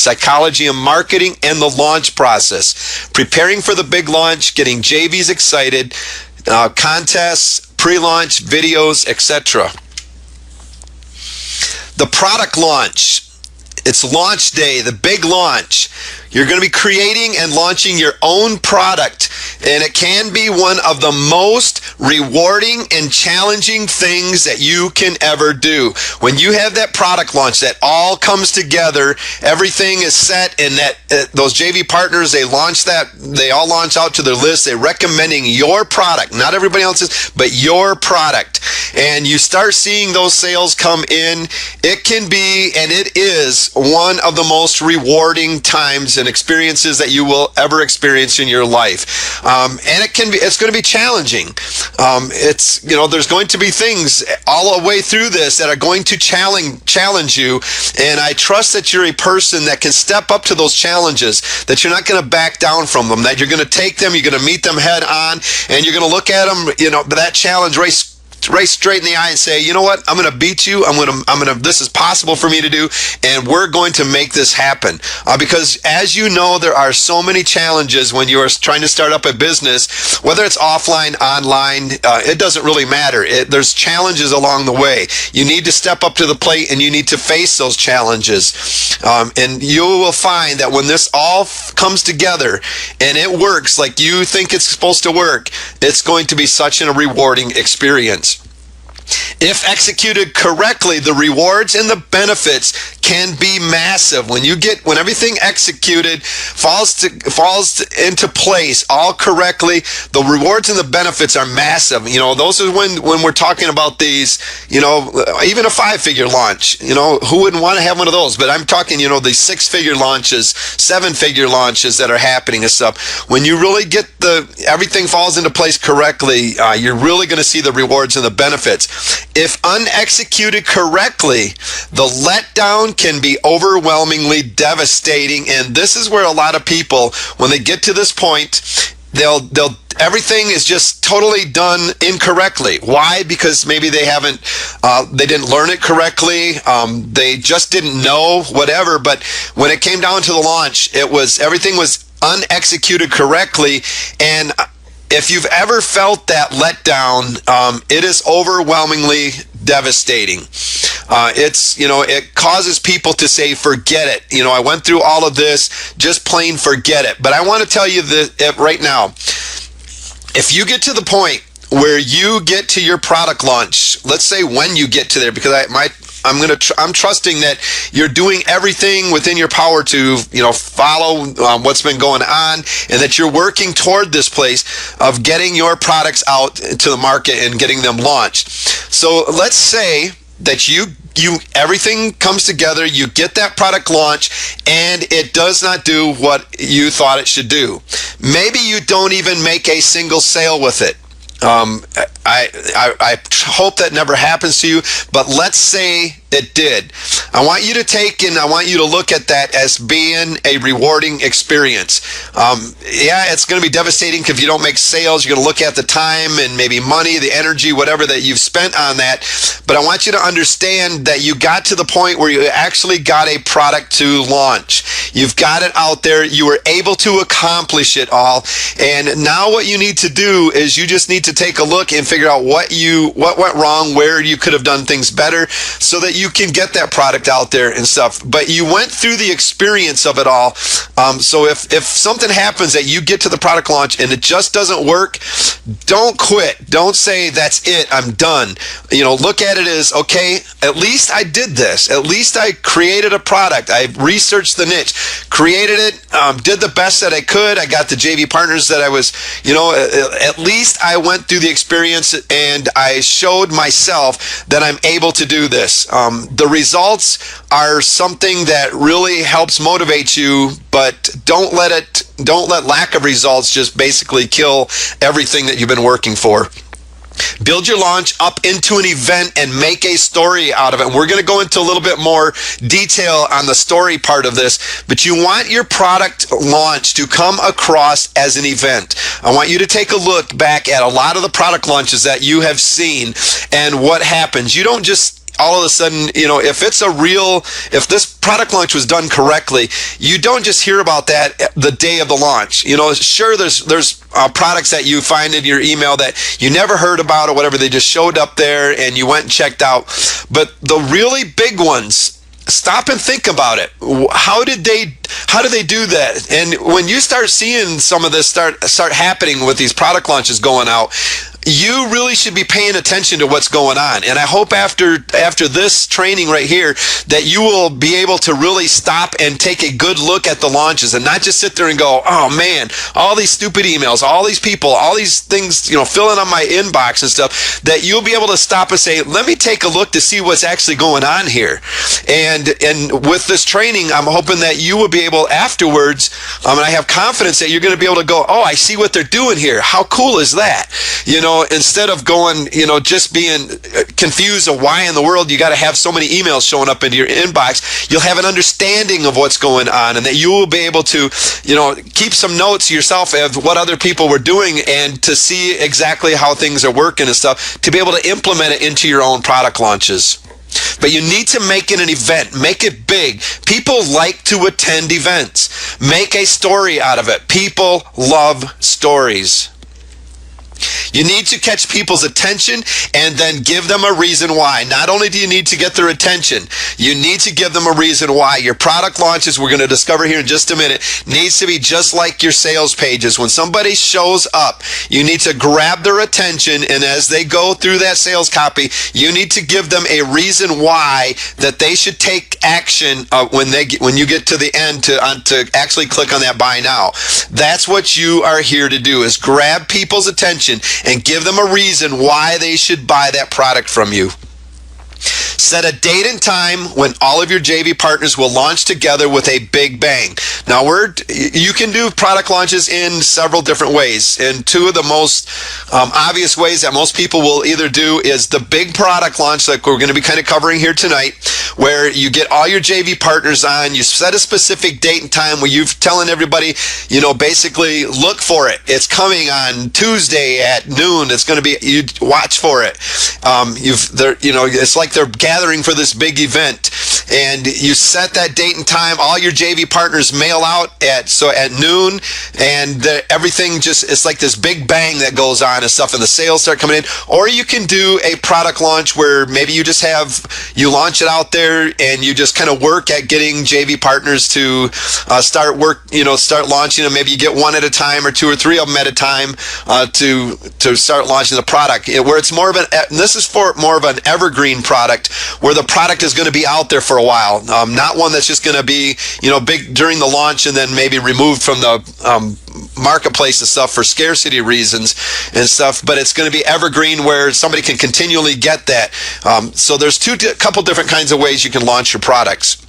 psychology and marketing, and the launch process. Preparing for the big launch, getting JVs excited, contests, pre-launch, videos, etc. The product launch. It's launch day, the big launch. You're going to be creating and launching your own product, and it can be one of the most rewarding and challenging things that you can ever do. When you have that product launch that all comes together, everything is set, and that those JV partners, they all launch out to their list. They're recommending your product, not everybody else's, but your product. And you start seeing those sales come in. It can be, and it is, one of the most rewarding times and experiences that you will ever experience in your life. And it's going to be challenging. There's going to be things all the way through this that are going to challenge you. And I trust that you're a person that can step up to those challenges, that you're not going to back down from them, that you're going to take them, you're going to meet them head on, and you're going to look at them, that challenge right straight in the eye and say, you know what, I'm going to beat you. This is possible for me to do, and we're going to make this happen. Because as you know, there are so many challenges when you are trying to start up a business, whether it's offline, online, it doesn't really matter. There's challenges along the way. You need to step up to the plate, and you need to face those challenges. And you will find that when this all comes together and it works like you think it's supposed to work, it's going to be such a rewarding experience. If executed correctly, the rewards and the benefits can be massive. When everything executed falls into place all correctly, the rewards and the benefits are massive. Those are when we're talking about these, even a 5-figure launch, who wouldn't want to have one of those? But I'm talking, these 6-figure launches, 7-figure launches that are happening and stuff. When you really get everything falls into place correctly, you're really going to see the rewards and the benefits. If unexecuted correctly, the letdown can be overwhelmingly devastating, and this is where a lot of people, when they get to this point, everything is just totally done incorrectly. Why? Because maybe they didn't learn it correctly. They just didn't know, whatever. But when it came down to the launch, everything was unexecuted correctly. And if you've ever felt that letdown, it is overwhelmingly devastating. It causes people to say, forget it. I went through all of this, just plain forget it. But I want to tell you that right now, if you get to the point where you get to your product launch, let's say when you get to there, because I'm trusting that you're doing everything within your power to, follow what's been going on, and that you're working toward this place of getting your products out to the market and getting them launched. So let's say that you everything comes together, you get that product launch, and it does not do what you thought it should do. Maybe you don't even make a single sale with it. I hope that never happens to you, but let's say it did. I want you to look at that as being a rewarding experience. It's going to be devastating if you don't make sales. You're going to look at the time and maybe money, the energy, whatever that you've spent on that. But I want you to understand that you got to the point where you actually got a product to launch. You've got it out there. You were able to accomplish it all. And now what you need to do is you just need to take a look and figure out what went wrong, where you could have done things better, so that you can get that product out there and stuff. But you went through the experience of it all. So if something happens that you get to the product launch and it just doesn't work, don't quit. Don't say, that's it, I'm done. Look at it as, okay, at least I did this. At least I created a product. I researched the niche, created it, did the best that I could. I got the JV partners that I was, at least I went through the experience and I showed myself that I'm able to do this. The results are something that really helps motivate you, but don't let lack of results just basically kill everything that you've been working for. Build your launch up into an event and make a story out of it. And we're going to go into a little bit more detail on the story part of this, but you want your product launch to come across as an event. I want you to take a look back at a lot of the product launches that you have seen and what happens. You don't just all of a sudden, if this product launch was done correctly, you don't just hear about that the day of the launch. Sure, there's products that you find in your email that you never heard about or whatever. They just showed up there and you went and checked out. But the really big ones, stop and think about it. How did they do that? And when you start seeing some of this start happening with these product launches going out, you really should be paying attention to what's going on. And I hope after this training right here that you will be able to really stop and take a good look at the launches and not just sit there and go, oh man, all these stupid emails, all these people, all these things, filling on my inbox and stuff, that you'll be able to stop and say, let me take a look to see what's actually going on here. And with this training, I'm hoping that you will be able afterwards, and I have confidence that you're going to be able to go, oh, I see what they're doing here. How cool is that? Instead of going, just being confused of why in the world you got to have so many emails showing up into your inbox, you'll have an understanding of what's going on, and that you will be able to, keep some notes yourself of what other people were doing and to see exactly how things are working and stuff, to be able to implement it into your own product launches. But you need to make it an event. Make it big. People like to attend events. Make a story out of it. People love stories. You need to catch people's attention and then give them a reason why. Not only do you need to get their attention, you need to give them a reason why. Your product launches, we're going to discover here in just a minute, needs to be just like your sales pages. When somebody shows up, you need to grab their attention, and as they go through that sales copy, you need to give them a reason why that they should take action when you get to the end to actually click on that buy now. That's what you are here to do, is grab people's attention and give them a reason why they should buy that product from you. Set a date and time when all of your JV partners will launch together with a big bang. Now, you can do product launches in several different ways. And two of the most obvious ways that most people will either do is the big product launch, like we're going to be kind of covering here tonight, where you get all your JV partners on, you set a specific date and time where you're telling everybody, basically look for it. It's coming on Tuesday at noon. It's going to be, you watch for it. It's like they're gathering for this big event, and you set that date and time. All your JV partners mail out at noon, and everything it's like this big bang that goes on and stuff, and the sales start coming in. Or you can do a product launch where maybe you launch it out there and you just kind of work at getting JV partners to start launching them. Maybe you get one at a time or two or three of them at a time to start launching the product, where it's more of this is for more of an evergreen product, where the product is going to be out there for a while, not one that's just going to be big during the launch and then maybe removed from the marketplace and stuff for scarcity reasons and stuff, but it's going to be evergreen where somebody can continually get that. So there's couple different kinds of ways you can launch your products.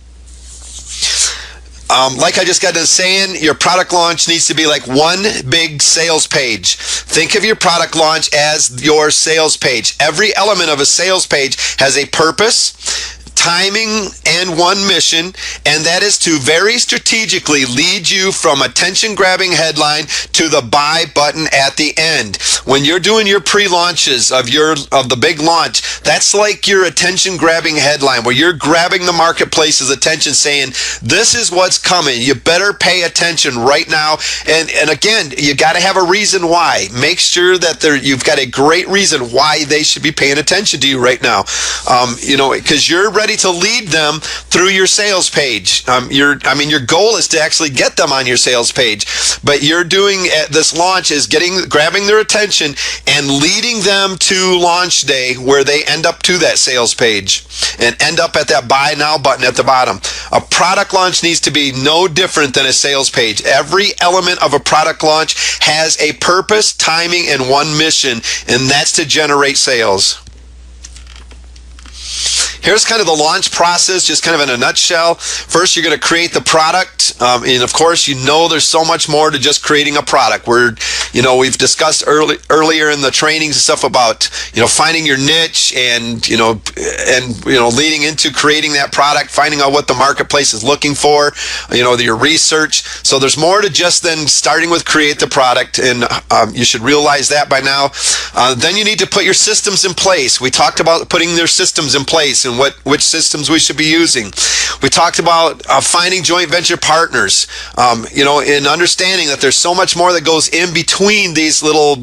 Like I just got done saying, your product launch needs to be like one big sales page. Think of your product launch as your sales page. Every element of a sales page has a purpose, timing, and one mission, and that is to very strategically lead you from attention-grabbing headline to the buy button at the end. When you're doing your pre-launches of the big launch, that's like your attention-grabbing headline, where you're grabbing the marketplace's attention, saying, this is what's coming. You better pay attention right now. And again, you got to have a reason why. Make sure that you've got a great reason why they should be paying attention to you right now. Because you're ready to lead them through your sales page. Your goal is to actually get them on your sales page, but you're doing this launch is grabbing their attention and leading them to launch day, where they end up to that sales page and end up at that buy now button at the bottom. A product launch needs to be no different than a sales page. Every element of a product launch has a purpose, timing, and one mission, and that's to generate sales. Here's kind of the launch process, just kind of in a nutshell. First, you're going to create the product. And of course, there's so much more to just creating a product. We've discussed earlier in the trainings and stuff about, finding your niche and leading into creating that product, finding out what the marketplace is looking for, your research. So there's more to just then starting with create the product, and you should realize that by now. Then you need to put your systems in place. We talked about putting their systems in place, and and which systems we should be using. We talked about finding joint venture partners, in understanding that there's so much more that goes in between these little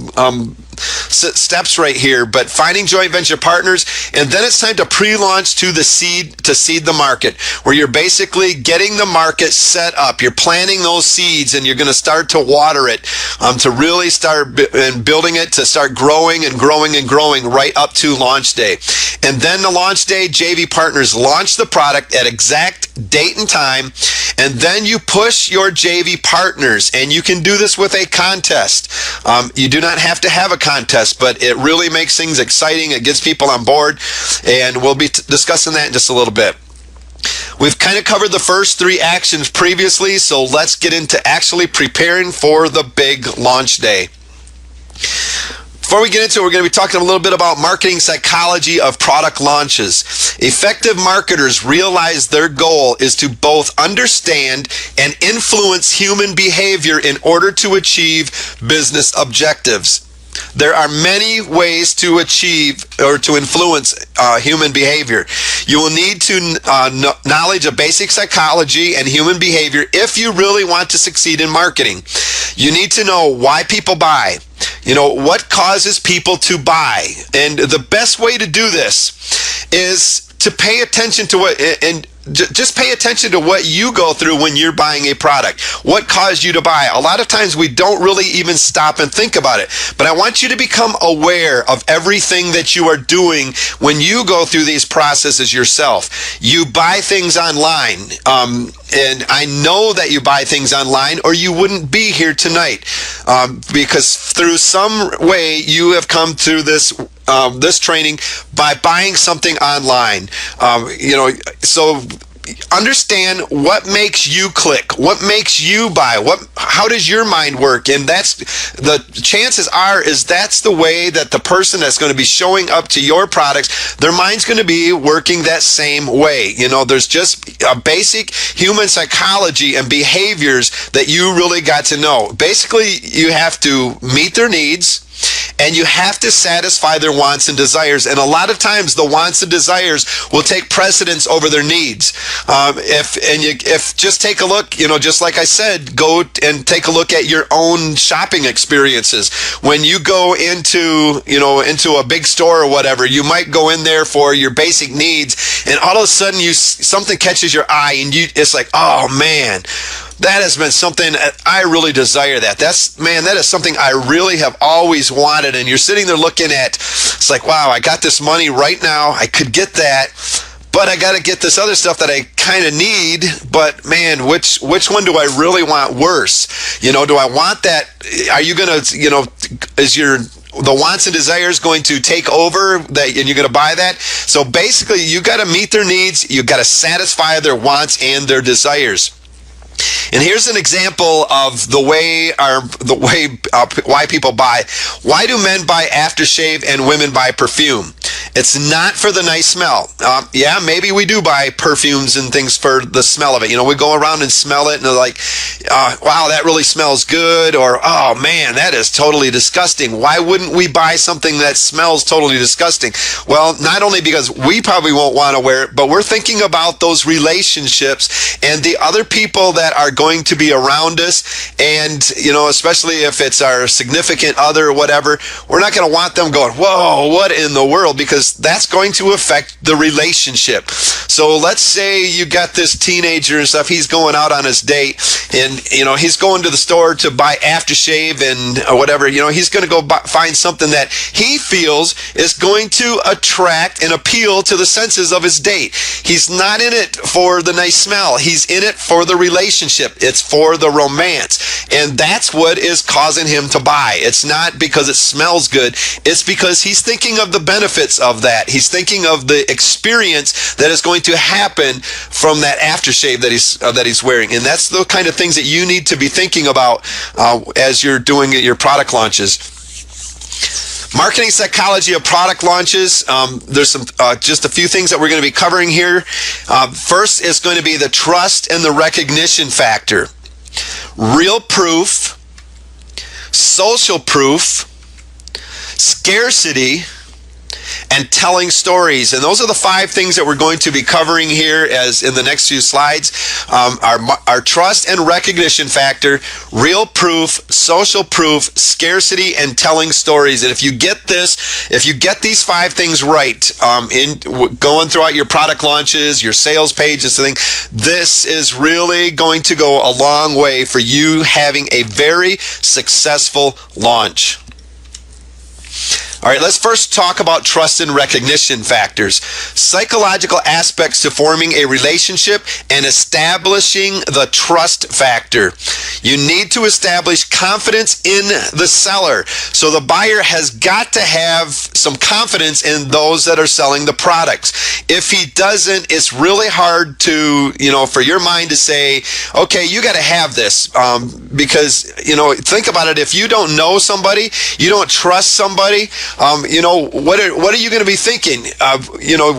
steps right here, but finding joint venture partners. And then it's time to pre-launch to seed the market, where you're basically getting the market set up. You're planting those seeds, and you're going to start to water it to really start building it to start growing and growing and growing right up to launch day. And then the launch day, JV partners launch the product at exact date and time, and then you push your JV partners, and you can do this with a contest. You do not have to have a contest, but it really makes things exciting. It gets people on board, and we'll be discussing that in just a little bit. We've kind of covered the first 3 actions previously, so let's get into actually preparing for the big launch day. Before we get into it, we're going to be talking a little bit about marketing psychology of product launches. Effective marketers realize their goal is to both understand and influence human behavior in order to achieve business objectives. There are many ways to achieve or to influence human behavior. You will need to knowledge of basic psychology and human behavior if you really want to succeed in marketing. You need to know why people buy. What causes people to buy. And the best way to do this is to pay attention to just pay attention to what you go through when you're buying a product. What caused you to buy? A lot of times we don't really even stop and think about it. But I want you to become aware of everything that you are doing when you go through these processes yourself. You buy things online. And I know that you buy things online, or you wouldn't be here tonight. Because through some way you have come through this training by buying something online. So understand what makes you click, what makes you buy, how does your mind work. And that's the chances are is that's the way that the person that's going to be showing up to your products, their mind's going to be working that same way. There's just a basic human psychology and behaviors that you really got to know. Basically, you have to meet their needs, and you have to satisfy their wants and desires. And a lot of times the wants and desires will take precedence over their needs. If just take a look, just like I said, go and take a look at your own shopping experiences. When you go into a big store or whatever, you might go in there for your basic needs, and all of a sudden something catches your eye, and it's like, oh man, that has been something I really desire. That is something I really have always wanted. And you're sitting there looking at, it's like, wow, I got this money right now. I could get that, but I got to get this other stuff that I kind of need. But man, which one do I really want worse? Do I want that? Are you going to, the wants and desires going to take over that, and you're going to buy that? So basically, you got to meet their needs. You got to satisfy their wants and their desires. And here's an example of why people buy. Why do men buy aftershave and women buy perfume? It's not for the nice smell. Yeah, maybe we do buy perfumes and things for the smell of it. We go around and smell it, and they're like, wow, that really smells good, or oh man, that is totally disgusting. Why wouldn't we buy something that smells totally disgusting? Well, not only because we probably won't want to wear it, but we're thinking about those relationships and the other people that are going to be around us. And especially if it's our significant other or whatever, we're not going to want them going, whoa, what in the world? Because that's going to affect the relationship. So let's say you got this teenager and stuff, he's going out on his date, and he's going to the store to buy aftershave and whatever. He's going to go find something that he feels is going to attract and appeal to the senses of his date. He's not in it for the nice smell. He's in it for the relationship. It's for the romance. And that's what is causing him to buy. It's not because it smells good. It's because he's thinking of the benefits of that. He's thinking of the experience that is going to happen from that aftershave that he's wearing. And that's the kind of things that you need to be thinking about as you're doing your product launches. Marketing psychology of product launches. There's some just a few things that we're going to be covering here. First is going to be the trust and the recognition factor. Real proof, social proof, scarcity, and telling stories. And those are the 5 things that we're going to be covering here as in the next few slides. Our trust and recognition factor, real proof, social proof, scarcity, and telling stories. And if you get these 5 things right, in going throughout your product launches, your sales pages, this is really going to go a long way for you having a very successful launch. All right, let's first talk about trust and recognition factors. Psychological aspects to forming a relationship and establishing the trust factor. You need to establish confidence in the seller. So the buyer has got to have some confidence in those that are selling the products. If he doesn't, it's really hard to, for your mind to say, okay, you got to have this. Because, think about it. If you don't know somebody, you don't trust somebody, what are you going to be thinking?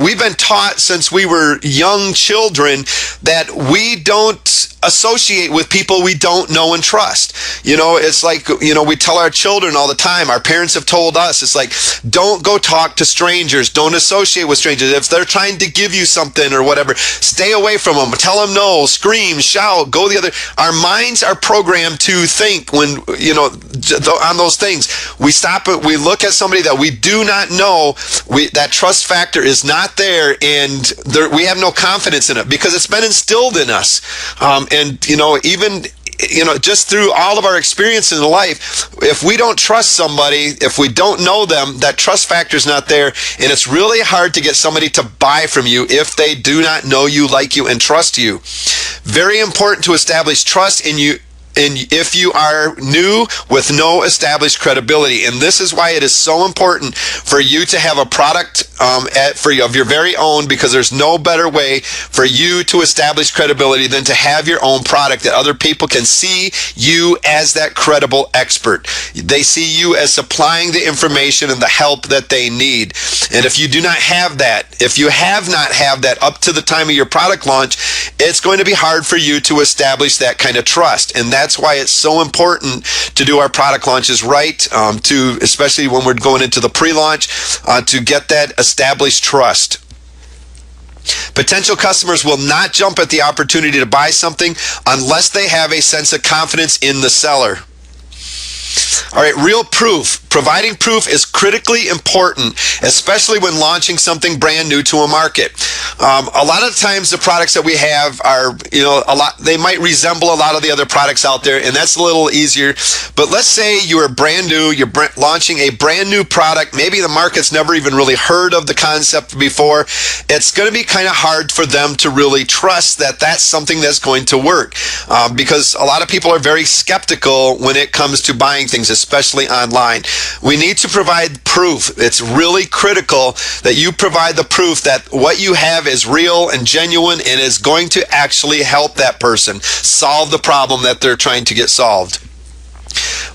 We've been taught since we were young children that we don't associate with people we don't know and trust. It's like, we tell our children all the time, our parents have told us, it's like, don't go talk to strangers, don't associate with strangers. If they're trying to give you something or whatever, stay away from them, tell them no, scream, shout, go the other. Our minds are programmed to think when, on those things. We stop it, we look at somebody that we do not know, that trust factor is not there, and we have no confidence in it because it's been instilled in us. Even just through all of our experience in life, if we don't trust somebody, if we don't know them, that trust factor is not there, and it's really hard to get somebody to buy from you if they do not know you, like you, and trust you. Very important to establish trust in you. And if you are new with no established credibility, and this is why it is so important for you to have a product of your very own, because there's no better way for you to establish credibility than to have your own product that other people can see you as that credible expert. They see you as supplying the information and the help that they need. And if you do not have that, if you have not have that up to the time of your product launch, it's going to be hard for you to establish that kind of trust. And that's why it's so important to do our product launches right, especially when we're going into the pre-launch, to get that established trust. Potential customers will not jump at the opportunity to buy something unless they have a sense of confidence in the seller. All right, real proof. Providing proof is critically important, especially when launching something brand new to a market. A lot of times the products that we have are, they might resemble a lot of the other products out there, and that's a little easier. But let's say you are brand new, you're launching a brand new product, maybe the market's never even really heard of the concept before. It's going to be kind of hard for them to really trust that that's something that's going to work, because a lot of people are very skeptical when it comes to buying things, especially online. We need to provide proof. It's really critical that you provide the proof that what you have is real and genuine and is going to actually help that person solve the problem that they're trying to get solved.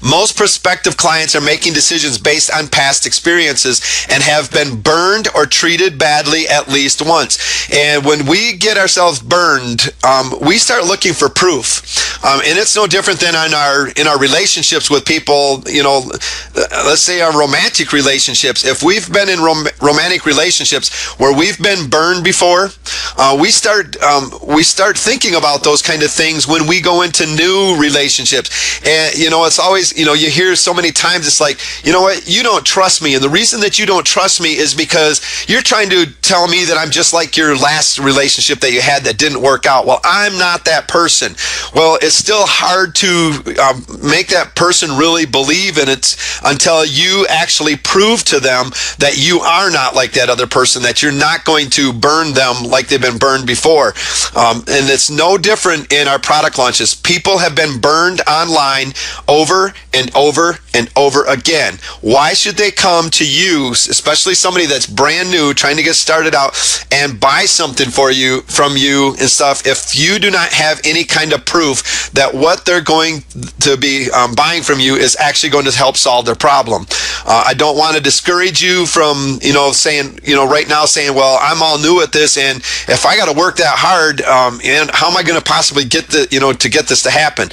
Most prospective clients are making decisions based on past experiences and have been burned or treated badly at least once. And when we get ourselves burned, we start looking for proof. And it's no different than in our relationships with people, let's say our romantic relationships. If we've been in romantic relationships where we've been burned before, we start thinking about those kind of things when we go into new relationships. And, it's always, you hear so many times, it's like, you know what, you don't trust me. And the reason that you don't trust me is because you're trying to tell me that I'm just like your last relationship that you had that didn't work out. Well, I'm not that person. Well, it's still hard to make that person really believe in it until you actually prove to them that you are not like that other person, that you're not going to burn them like they've been burned before. And it's no different in our product launches. People have been burned online over and over and over again. Why should they come to you, especially somebody that's brand new trying to get started out, and buy something from you and stuff if you do not have any kind of proof that what they're going to be buying from you is actually going to help solve their problem? I don't want to discourage you from saying right now saying, well, I'm all new at this, and if I got to work that hard, and how am I going to possibly get to get this to happen?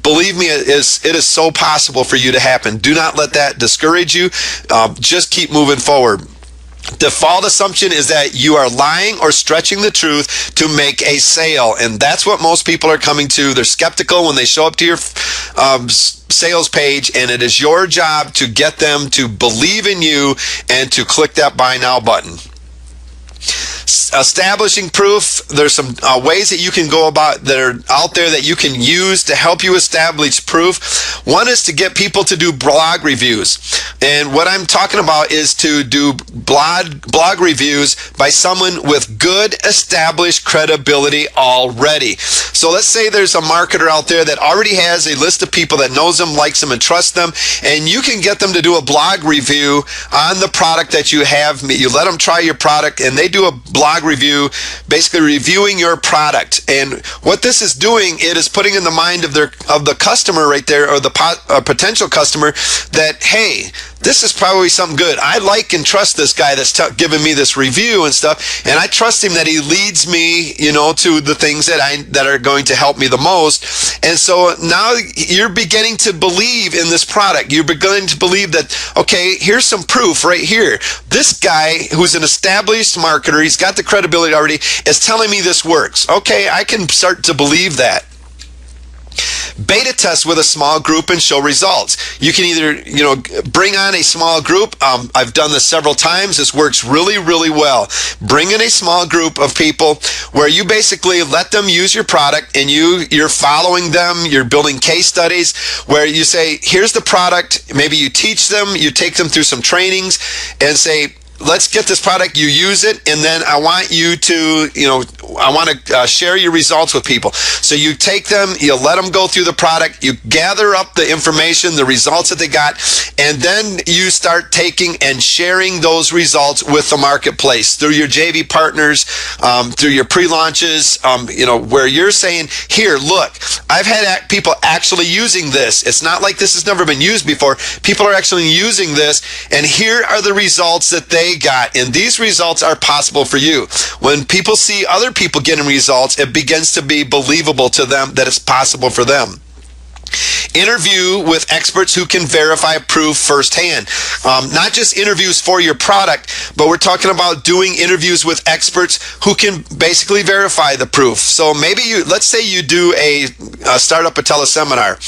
Believe me, it is so possible for you to happen. Do not let that discourage you. Just keep moving forward. Default assumption is that you are lying or stretching the truth to make a sale. And that's what most people are coming to. They're skeptical when they show up to your sales page, and it is your job to get them to believe in you and to click that buy now button. Establishing proof. There's some ways that you can go about that are out there that you can use to help you establish proof. One is to get people to do blog reviews. And what I'm talking about is to do blog reviews by someone with good established credibility already. So let's say there's a marketer out there that already has a list of people that knows them, likes them, and trusts them, and you can get them to do a blog review on the product that you have. You let them try your product, and they do a blog review, basically reviewing your product. And what this is doing, it is putting in the mind of the customer right there, or the potential customer, that, hey, this is probably something good. I like and trust this guy that's giving me this review and stuff, and I trust him that he leads me, to the things that are going to help me the most. And so now you're beginning to believe in this product. You're beginning to believe that, okay, here's some proof right here. This guy who's an established marketer, he's got the credibility already, is telling me this works. Okay, I can start to believe that. Beta test with a small group and show results. You can either, bring on a small group. I've done this several times. This works really, really well. Bring in a small group of people where you basically let them use your product, and you're following them. You're building case studies where you say, here's the product. Maybe you teach them, you take them through some trainings and say, let's get this product, you use it, and then I want you to, I want to share your results with people. So you take them, you let them go through the product, you gather up the information, the results that they got, and then you start taking and sharing those results with the marketplace through your JV partners, through your pre-launches, where you're saying, here, look, I've had people actually using this. It's not like this has never been used before. People are actually using this, and here are the results that they got, and these results are possible for you. When people see other people getting results, it begins to be believable to them that it's possible for them. Interview with experts who can verify proof firsthand. Not just interviews for your product, but we're talking about doing interviews with experts who can basically verify the proof. So maybe let's say you do start up a teleseminar.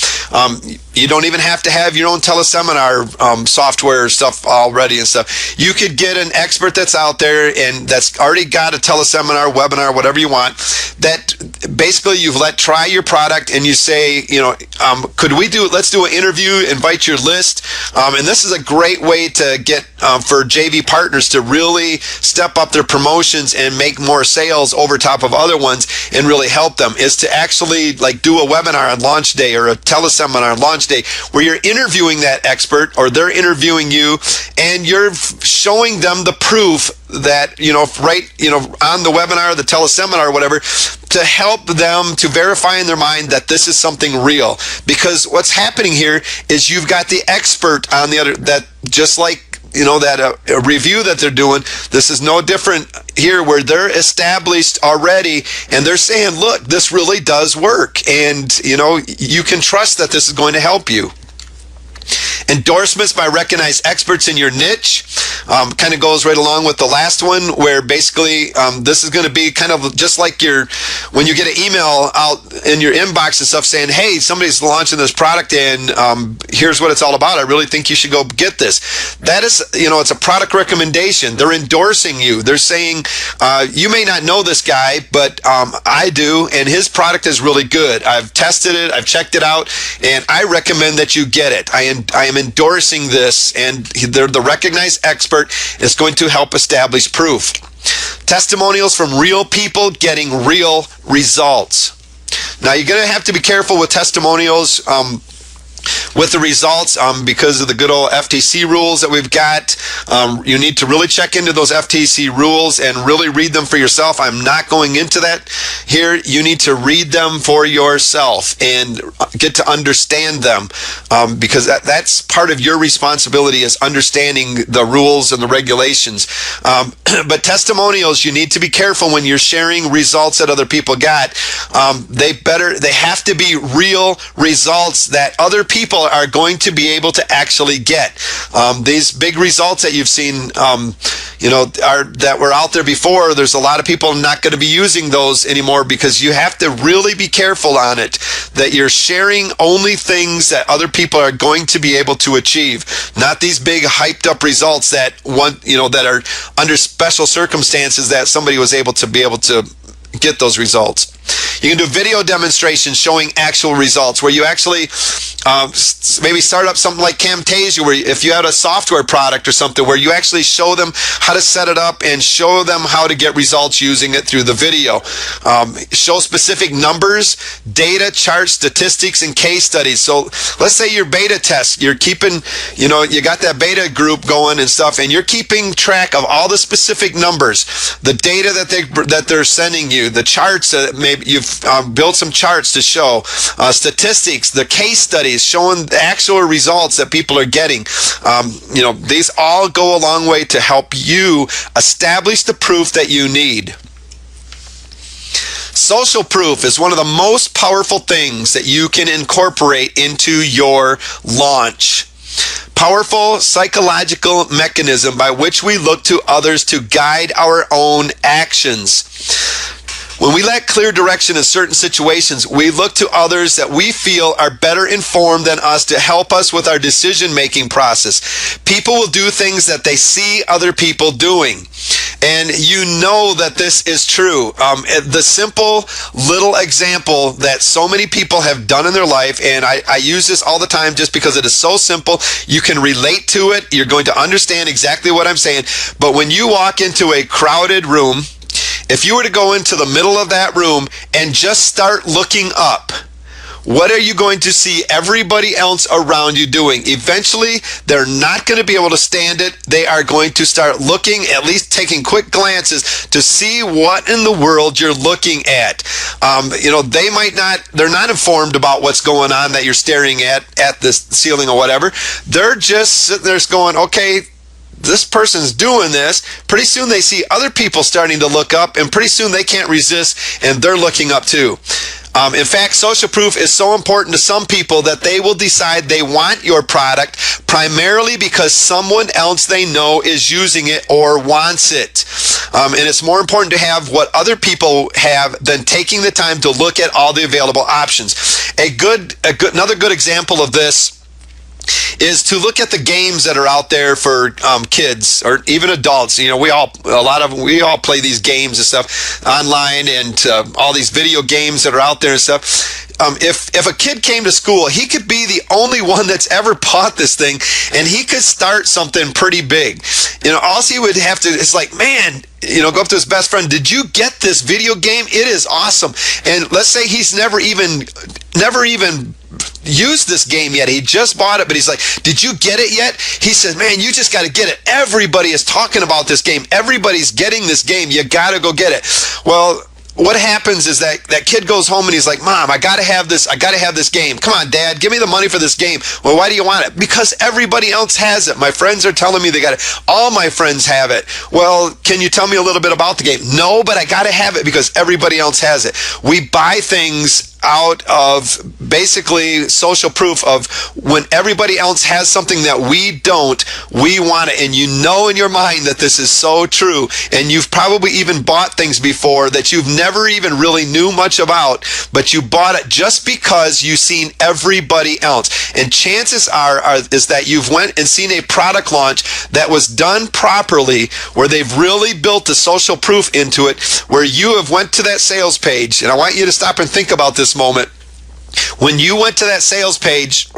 You don't even have to have your own teleseminar software stuff already and stuff. You could get an expert that's out there and that's already got a teleseminar, webinar, whatever you want, that basically you've let try your product, and you say, let's do an interview, invite your list. And this is a great way to get for JV partners to really step up their promotions and make more sales over top of other ones and really help them, is to actually do a webinar on launch day or a teleseminar on launch day where you're interviewing that expert, or they're interviewing you, and you're showing them the proof that, on the webinar, the teleseminar, or whatever, to help them to verify in their mind that this is something real. Because what's happening here is you've got the expert on the other, that just like that a review that they're doing, this is no different here, where they're established already and they're saying, look, this really does work, and you can trust that this is going to help you. Endorsements by recognized experts in your niche. Kind of goes right along with the last one, where basically this is going to be kind of just like when you get an email out in your inbox and stuff saying, hey, somebody's launching this product, and here's what it's all about. I really think you should go get this. That is, it's a product recommendation. They're endorsing you. They're saying, you may not know this guy, but I do, and his product is really good. I've tested it, I've checked it out, and I recommend that you get it. I am endorsing this, and they're the recognized expert. Is going to help establish proof. Testimonials from real people getting real results. Now, you're going to have to be careful with testimonials with the results because of the good old FTC rules that we've got. You need to really check into those FTC rules and really read them for yourself. I'm not going into that here. You need to read them for yourself and get to understand them because that's part of your responsibility, is understanding the rules and the regulations. But testimonials, you need to be careful when you're sharing results that other people got. They have to be real results that other people people are going to be able to actually get. These big results that you've seen, that were out there before, there's a lot of people not going to be using those anymore, because you have to really be careful on it, that you're sharing only things that other people are going to be able to achieve, not these big hyped up results that that are under special circumstances that somebody was able to get those results. You can do video demonstrations showing actual results, where you actually maybe start up something like Camtasia, where if you had a software product or something, where you actually show them how to set it up and show them how to get results using it through the video. Show specific numbers, data, charts, statistics, and case studies. So let's say your beta test, you're keeping, you got that beta group going and stuff, and you're keeping track of all the specific numbers, the data that they're sending you, the charts that maybe you've built some charts to show, statistics, the case studies showing the actual results that people are getting. These all go a long way to help you establish the proof that you need. Social proof is one of the most powerful things that you can incorporate into your launch. Powerful psychological mechanism by which we look to others to guide our own actions. When we lack clear direction in certain situations, we look to others that we feel are better informed than us to help us with our decision-making process. People will do things that they see other people doing. And you know that this is true. The simple little example that so many people have done in their life, and I use this all the time just because it is so simple. You can relate to it. You're going to understand exactly what I'm saying. But when you walk into a crowded room, if you were to go into the middle of that room and just start looking up, what are you going to see everybody else around you doing? Eventually, they're not going to be able to stand it. They are going to start looking, at least taking quick glances to see what in the world you're looking at. They're not informed about what's going on that you're staring at the ceiling or whatever. They're just sitting there going, okay, this person's doing this. Pretty soon they see other people starting to look up, and pretty soon they can't resist and they're looking up too. In fact, social proof is so important to some people that they will decide they want your product primarily because someone else they know is using it or wants it. And it's more important to have what other people have than taking the time to look at all the available options. Another good example of this is to look at the games that are out there for kids or even adults. We all play these games and stuff online, and all these video games that are out there and stuff. If a kid came to school, he could be the only one that's ever bought this thing, and he could start something pretty big. All he would have to, it's like, man, go up to his best friend, did you get this video game? It is awesome. And let's say he's never even used this game yet. He just bought it, but he's like, did you get it yet? He says, man, you just got to get it. Everybody is talking about this game. Everybody's getting this game. You got to go get it. Well, what happens is that kid goes home and he's like, Mom, I gotta have this game. Come on, Dad, give me the money for this game. Well, why do you want it? Because everybody else has it. My friends are telling me they got it. All my friends have it. Well, can you tell me a little bit about the game? No, but I gotta have it because everybody else has it. We buy things out of basically social proof of when everybody else has something that we don't, we want it. And you know in your mind that this is so true. And you've probably even bought things before that you've never even really knew much about, but you bought it just because you've seen everybody else. And chances is that you've went and seen a product launch that was done properly, where they've really built the social proof into it, where you have went to that sales page. And I want you to stop and think about this moment. When you went to that sales page,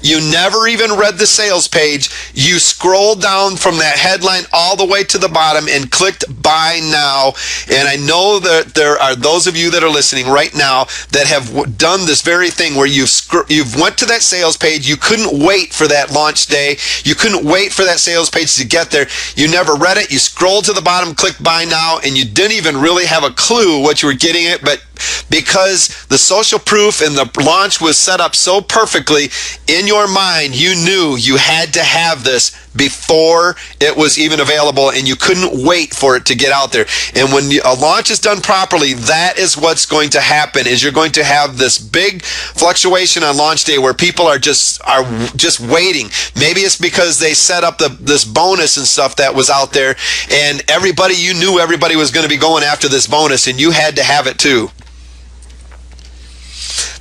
you never even read the sales page. You scrolled down from that headline all the way to the bottom and clicked buy now. And I know that there are those of you that are listening right now that have done this very thing, where you've went to that sales page. You couldn't wait for that launch day. You couldn't wait for that sales page to get there. You never read it. You scrolled to the bottom, clicked buy now, and you didn't even really have a clue what you were getting it. But because the social proof and the launch was set up so perfectly, in your mind, you knew you had to have this before it was even available, and you couldn't wait for it to get out there. And when a launch is done properly, that is what's going to happen, is you're going to have this big fluctuation on launch day where people are just waiting. Maybe it's because they set up this bonus and stuff that was out there, and you knew everybody was going to be going after this bonus, and you had to have it too.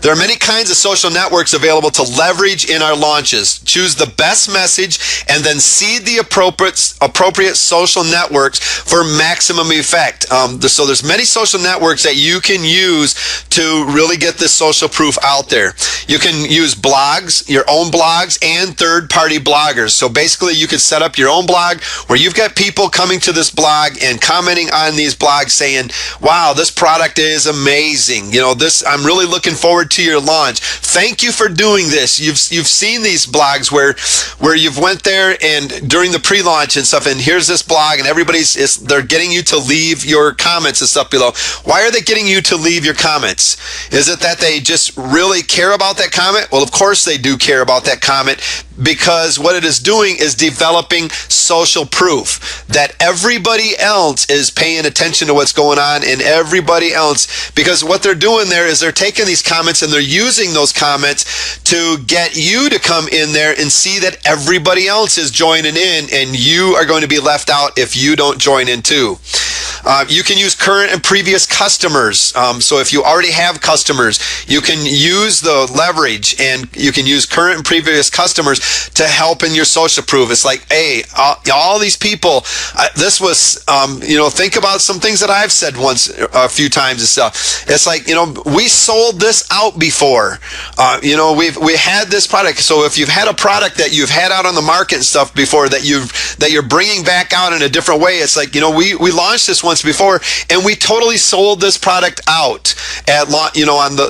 There are many kinds of social networks available to leverage in our launches. Choose the best message and then seed the appropriate social networks for maximum effect. So there's many social networks that you can use to really get this social proof out there. You can use blogs, your own blogs, and third-party bloggers. So basically you could set up your own blog where you've got people coming to this blog and commenting on these blogs saying, wow, this product is amazing. I'm really looking forward to your launch. Thank you for doing this. You've seen these blogs where you've went there and during the pre-launch and stuff, and here's this blog, and they're getting you to leave your comments and stuff below. Why are they getting you to leave your comments? Is it that they just really care about that comment? Well, of course they do care about that comment, because what it is doing is developing social proof that everybody else is paying attention to what's going on, and everybody else, because what they're doing there is they're taking these comments and they're using those comments to get you to come in there and see that everybody else is joining in, and you are going to be left out if you don't join in too. You can use current and previous customers. So if you already have customers, you can use the leverage, and you can use current and previous customers to help in your social proof. It's like, hey, all these people, think about some things that I've said a few times and stuff. It's like, we sold this out before. We had this product. So if you've had a product that you've had out on the market and stuff before that you're bringing back out in a different way, it's like, we launched this once before, and we totally sold this product out at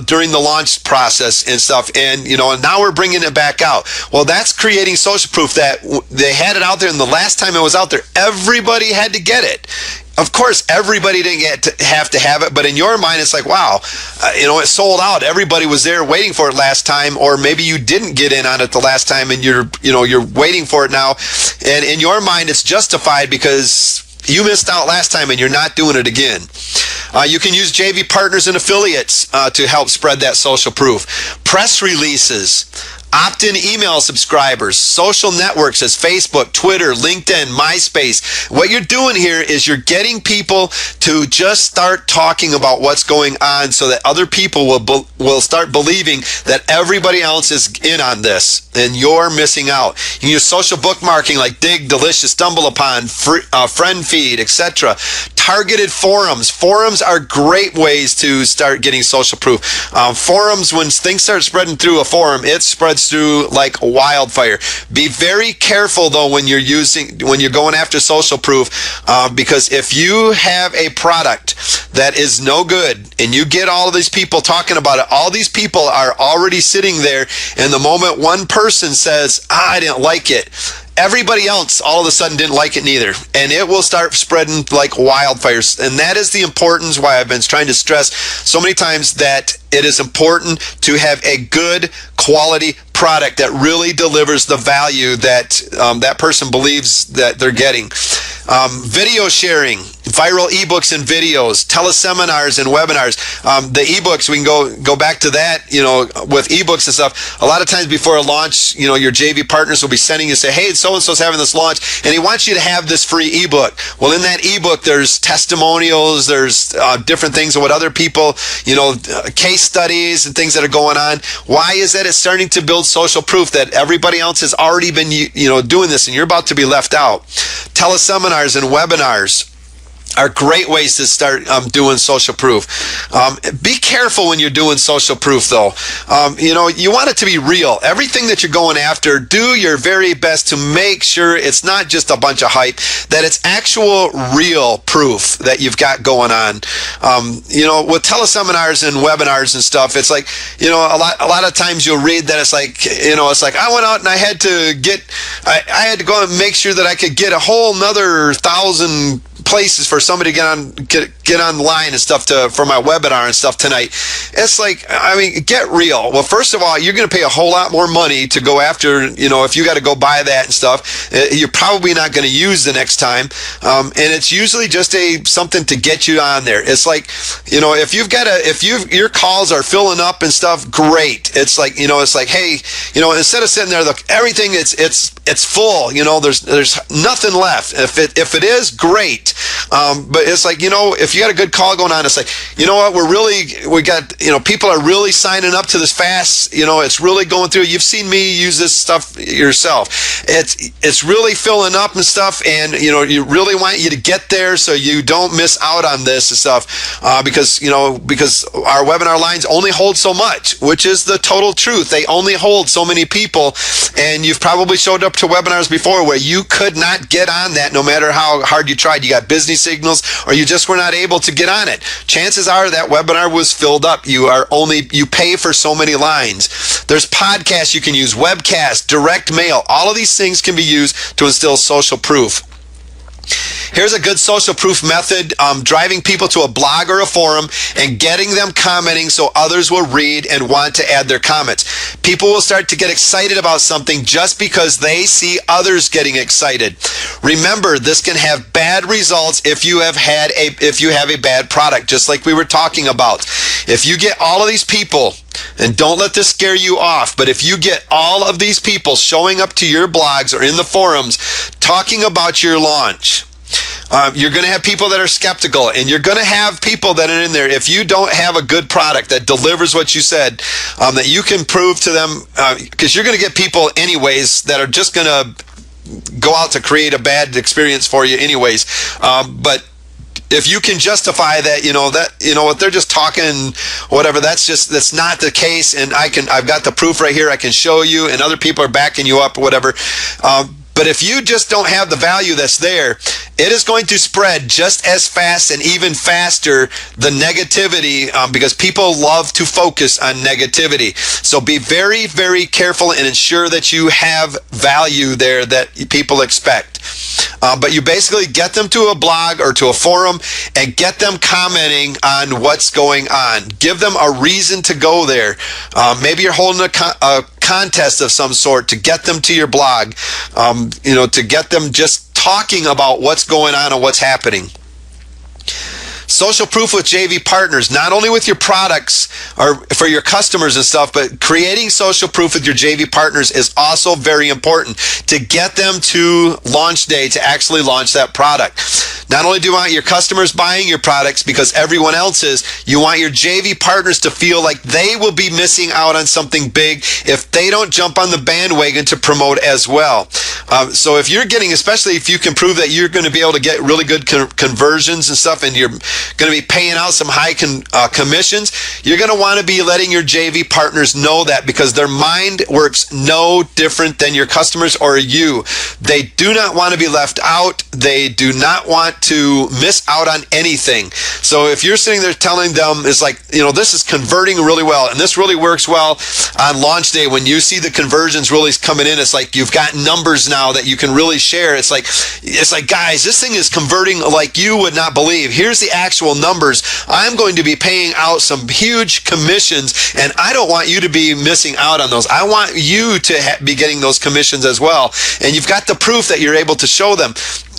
during the launch process and stuff, and now we're bringing it back out. Well, that's creating social proof that they had it out there, and the last time it was out there, everybody had to get it. Of course, everybody didn't have to have it, but in your mind, it's like, wow, it sold out. Everybody was there waiting for it last time, or maybe you didn't get in on it the last time, and you're waiting for it now. And in your mind, it's justified because you missed out last time and you're not doing it again. You can use JV partners and affiliates to help spread that social proof. Press releases, opt-in email subscribers, social networks as Facebook, Twitter, LinkedIn, MySpace. What you're doing here is you're getting people to just start talking about what's going on so that other people will start believing that everybody else is in on this and you're missing out. You can use social bookmarking like Dig, Delicious, Stumble Upon, Friend Feed, etc. Targeted forums. Forums are great ways to start getting social proof. Forums, when things start spreading through a forum, it spreads through like wildfire. Be very careful though when you're going after social proof, because if you have a product that is no good and you get all of these people talking about it, all these people are already sitting there, and the moment one person says, I didn't like it, everybody else all of a sudden didn't like it neither, and it will start spreading like wildfires. And that is the importance why I've been trying to stress so many times that it is important to have a good quality product that really delivers the value that that person believes that they're getting. Video sharing, viral ebooks and videos, teleseminars and webinars. The ebooks, we can go back to that, with ebooks and stuff. A lot of times before a launch, your JV partners will be sending you, say, hey, so-and-so's having this launch, and he wants you to have this free ebook. Well, in that ebook, there's testimonials, there's different things of what other people, case studies and things that are going on. Why is that? It's starting to build social proof that everybody else has already been, doing this, and you're about to be left out. Teleseminars and webinars are great ways to start doing social proof. Be careful when you're doing social proof though. You want it to be real. Everything that you're going after, do your very best to make sure it's not just a bunch of hype, that it's actual real proof that you've got going on. With teleseminars and webinars and stuff, it's like, a lot of times you'll read that it's like, I went out and I had to go and make sure that I could get a whole another 1,000 places for somebody to get online and stuff for my webinar and stuff tonight. It's like, I mean, get real. Well, first of all, you're going to pay a whole lot more money to go after, if you got to go buy that and stuff. You're probably not going to use the next time. And it's usually just something to get you on there. It's like, if your calls are filling up and stuff, great. It's like, hey, instead of sitting there, look, everything it's full. There's nothing left. If it is, great. But it's like, if you got a good call going on, it's like, you know what, we got, people are really signing up to this fast. It's really going through. You've seen me use this stuff yourself. It's really filling up and stuff, and you really want you to get there so you don't miss out on this and stuff, because our webinar lines only hold so much, which is the total truth. They only hold so many people, and you've probably showed up to webinars before where you could not get on that no matter how hard you tried. You got busy signals, or you just were not able to get on it. Chances are that webinar was filled up. You pay for so many lines. There's podcasts you can use, webcasts, direct mail. All of these things can be used to instill social proof. Here's a good social proof method: driving people to a blog or a forum and getting them commenting so others will read and want to add their comments. People will start to get excited about something just because they see others getting excited. Remember, this can have bad results if you have a bad product, just like we were talking about. If you get all of these people, and don't let this scare you off, but if you get all of these people showing up to your blogs or in the forums talking about your launch, you're going to have people that are skeptical, and you're going to have people that are in there. If you don't have a good product that delivers what you said, that you can prove to them, because you're going to get people anyways that are just going to go out to create a bad experience for you anyways. But if you can justify that, what they're just talking, whatever, that's not the case, and I've got the proof right here. I can show you, and other people are backing you up or whatever. But if you just don't have the value that's there, it is going to spread just as fast and even faster the negativity, because people love to focus on negativity. So be very, very careful and ensure that you have value there that people expect. But you basically get them to a blog or to a forum and get them commenting on what's going on. Give them a reason to go there. Maybe you're holding a contest of some sort to get them to your blog, to get them just talking about what's going on and what's happening. Social proof with JV partners, not only with your products or for your customers and stuff, but creating social proof with your JV partners is also very important to get them to launch day to actually launch that product. Not only do you want your customers buying your products because everyone else is, you want your JV partners to feel like they will be missing out on something big if they don't jump on the bandwagon to promote as well. So if you're getting, especially if you can prove that you're going to be able to get really good conversions and stuff, and you're going to be paying out some high commissions, you're going to want to be letting your JV partners know that, because their mind works no different than your customers or you. They do not want to be left out. They do not want to miss out on anything. So if you're sitting there telling them, it's like, this is converting really well, and this really works well on launch day, when you see the conversions really coming in, it's like you've got numbers now that you can really share. It's like, guys, this thing is converting like you would not believe. Here's the actual numbers. I'm going to be paying out some huge commissions, and I don't want you to be missing out on those. I want you to be getting those commissions as well. And you've got the proof that you're able to show them.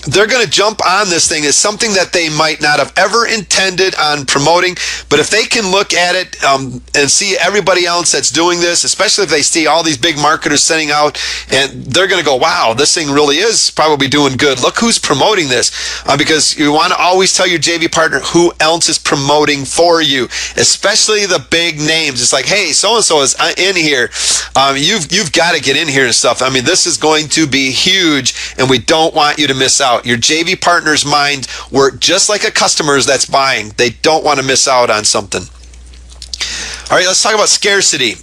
They're going to jump on this thing as something that they might not have ever intended on promoting. But if they can look at it and see everybody else that's doing this, especially if they see all these big marketers sending out, and they're going to go, wow, this thing really is probably doing good. Look who's promoting this. Because you want to always tell your JV partner who else is promoting for you, especially the big names. It's like, hey, so-and-so is in here. You've got to get in here and stuff. I mean, this is going to be huge, and we don't want you to miss out. Your JV partner's mind work just like a customer's that's buying. They don't want to miss out on something. All right, let's talk about scarcity.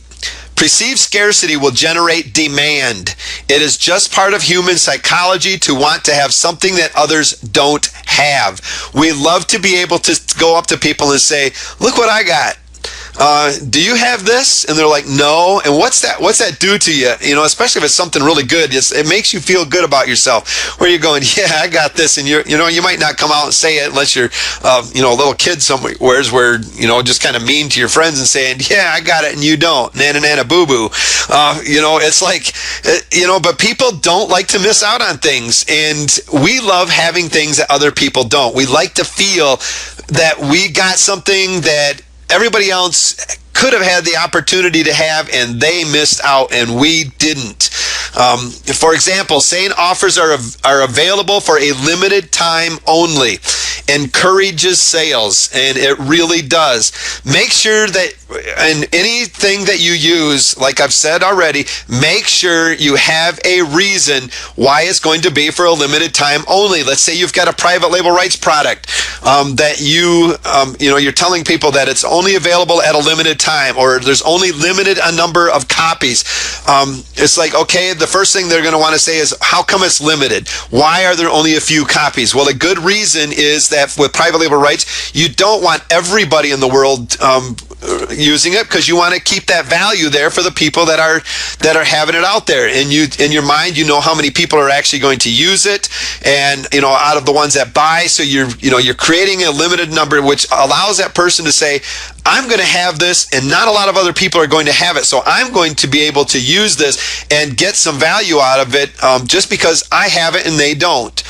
Perceived scarcity will generate demand. It is just part of human psychology to want to have something that others don't have. We love to be able to go up to people and say, look what I got. do you have this? And they're like, no. And what's that do to you? Especially if it's something really good, it makes you feel good about yourself, where you're going, yeah, I got this. And you might not come out and say it unless you're, a little kid somewhere where, just kind of mean to your friends and saying, yeah, I got it and you don't. Nana, nana, boo boo. It's like, but people don't like to miss out on things. And we love having things that other people don't. We like to feel that we got something that everybody else could have had the opportunity to have, and they missed out, and we didn't. For example, saying offers are available for a limited time only encourages sales, and it really does. Make sure that in anything that you use, like I've said already, make sure you have a reason why it's going to be for a limited time only. Let's say you've got a private label rights product that you're telling people that it's only available at a limited time, or there's only limited a number of copies. It's like, okay, the first thing they're going to want to say is, how come it's limited? Why are there only a few copies? Well, a good reason is that with private label rights, you don't want everybody in the world using it, because you want to keep that value there for the people that are having it out there. And you, in your mind, how how many people are actually going to use it, and out of the ones that buy. So you're creating a limited number, which allows that person to say, I'm going to have this, and not a lot of other people are going to have it, so I'm going to be able to use this and get some value out of it, just because I have it and they don't.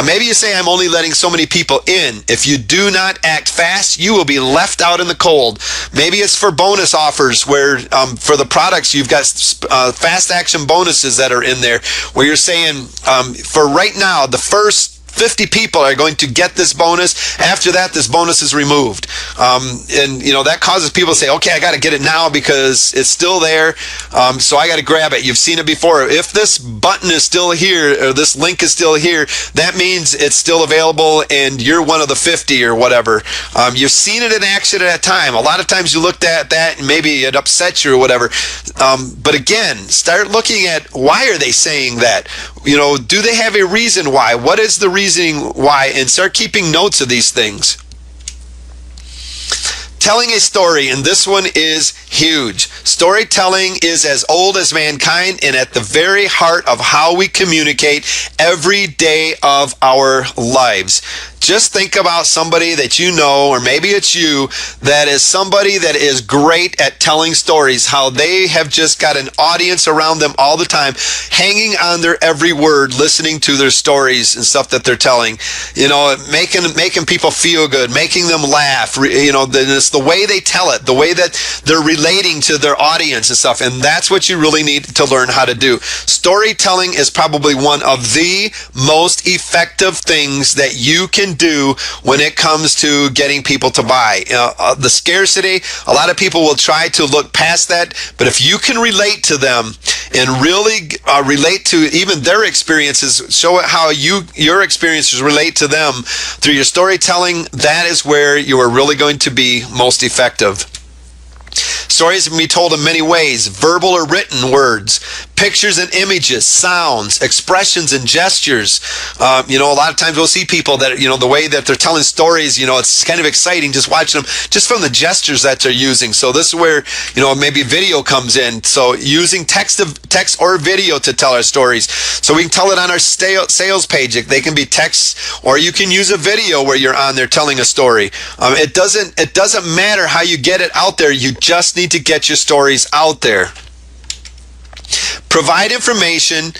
Maybe you say, I'm only letting so many people in. If you do not act fast, you will be left out in the cold. Maybe it's for bonus offers, where for the products, you've got fast action bonuses that are in there, where you're saying, for right now, the first 50 people are going to get this bonus. After that, this bonus is removed. And that causes people to say, okay, I got to get it now because it's still there. So I got to grab it. You've seen it before. If this button is still here, or this link is still here, that means it's still available and you're one of the 50 or whatever. You've seen it in action at a time. A lot of times you looked at that and maybe it upset you or whatever. But again, start looking at, why are they saying that? Do they have a reason why? What is the reasoning why? And start keeping notes of these things. Telling a story, and this one is huge. Storytelling is as old as mankind and at the very heart of how we communicate every day of our lives. Just think about somebody that you know, or maybe it's you, that is somebody that is great at telling stories, how they have just got an audience around them all the time, hanging on their every word, listening to their stories and stuff that they're telling, making people feel good, making them laugh, it's the way they tell it, the way that they're relating to their audience and stuff, and that's what you really need to learn how to do. Storytelling is probably one of the most effective things that you can do when it comes to getting people to buy. The scarcity, a lot of people will try to look past that, but if you can relate to them and really relate to even their experiences, show it how your experiences relate to them through your storytelling, that is where you are really going to be most effective. Stories can be told in many ways: verbal or written words, pictures and images, sounds, expressions and gestures. A lot of times we'll see people that, the way that they're telling stories, it's kind of exciting just watching them, just from the gestures that they're using. So this is where, maybe video comes in. So using text or video to tell our stories. So we can tell it on our sales page. They can be text, or you can use a video where you're on there telling a story. It doesn't matter how you get it out there. You just need to get your stories out there. Provide information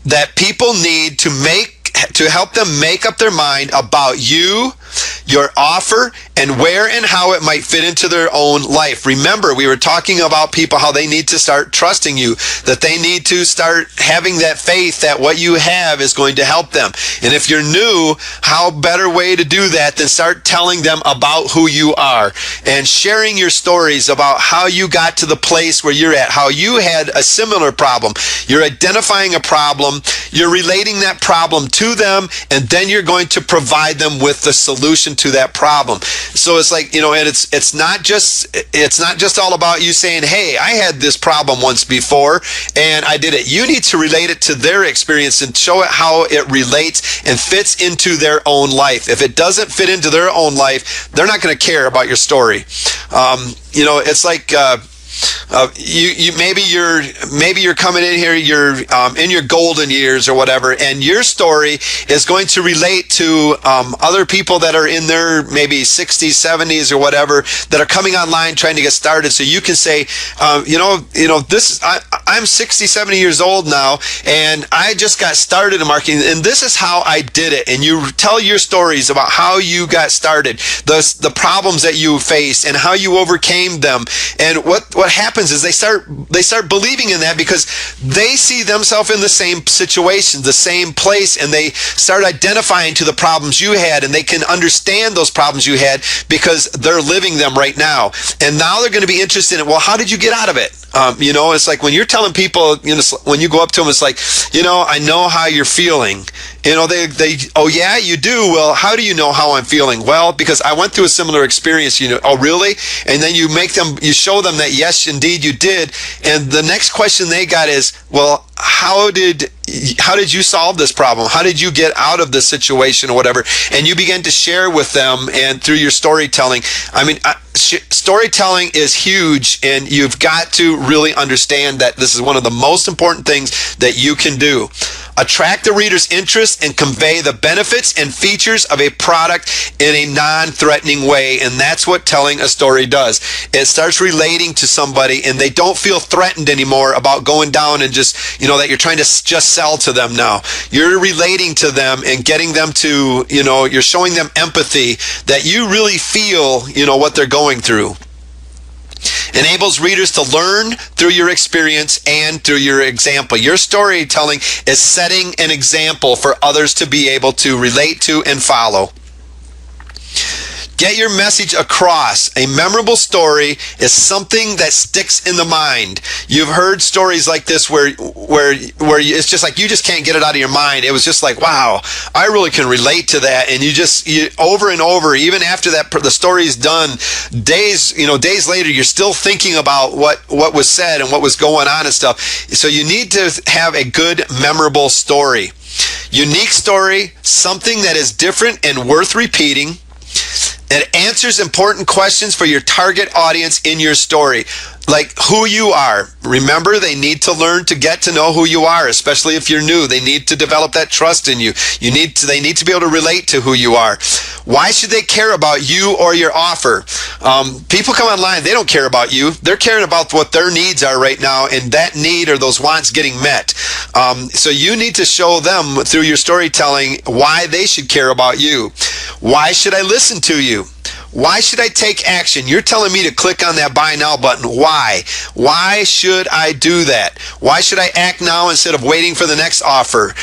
that people need to help them make up their mind about you, your offer, and where and how it might fit into their own life. Remember, we were talking about people, how they need to start trusting you, that they need to start having that faith that what you have is going to help them. And if you're new, how better way to do that than start telling them about who you are and sharing your stories about how you got to the place where you're at, how you had a similar problem. You're identifying a problem, you're relating that problem to them, and then you're going to provide them with the solution solution to that problem. So it's like, and it's not just all about you saying, hey, I had this problem once before and I did it. You need to relate it to their experience and show it how it relates and fits into their own life. If it doesn't fit into their own life, they're not going to care about your story. It's like maybe you're coming in here, you're in your golden years or whatever, and your story is going to relate to other people that are in their maybe 60s, 70s or whatever, that are coming online trying to get started. So you can say, I'm 60, 70 years old now, and I just got started in marketing, and this is how I did it. And you tell your stories about how you got started, the problems that you faced, and how you overcame them. And what happens is they start believing in that because they see themselves in the same situation, the same place, and they start identifying to the problems you had, and they can understand those problems you had because they're living them right now. And now they're going to be interested in, well, how did you get out of it? It's like when you're telling people, when you go up to them, it's like, I know how you're feeling. Oh yeah, you do. Well, how do you know how I'm feeling? Well, because I went through a similar experience. Oh really? And then you show them that yes, indeed you did. And the next question they got is, well, how did you solve this problem? How did you get out of this situation or whatever? And you begin to share with them, and through your storytelling. Storytelling is huge, and you've got to really understand that this is one of the most important things that you can do. Attract the reader's interest and convey the benefits and features of a product in a non-threatening way. And that's what telling a story does. It starts relating to somebody, and they don't feel threatened anymore about going down and just, that you're trying to just sell to them now. You're relating to them and getting them to, you're showing them empathy, that you really feel, what they're going through. Enables readers to learn through your experience and through your example. Your storytelling is setting an example for others to be able to relate to and follow. Get your message across. A memorable story is something that sticks in the mind. You've heard stories like this where it's just like you just can't get it out of your mind. It was just like, wow, I really can relate to that. And you over and over, even after that the story is done, days later, you're still thinking about what was said and what was going on and stuff. So you need to have a good, memorable story. Unique story, something that is different and worth repeating. It answers important questions for your target audience in your story, like who you are. Remember, they need to learn to get to know who you are, especially if you're new. They need to develop that trust in you. They need to be able to relate to who you are. Why should they care about you or your offer? People come online, they don't care about you. They're caring about what their needs are right now, and that need or those wants getting met. So you need to show them through your storytelling why they should care about you. Why should I listen to you? Why should I take action? You're telling me to click on that buy now button. Why? Why should I do that? Why should I act now instead of waiting for the next offer?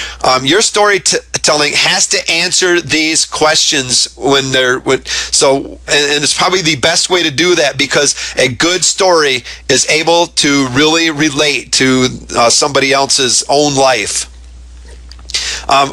Your storytelling has to answer these questions and it's probably the best way to do that, because a good story is able to really relate to somebody else's own life.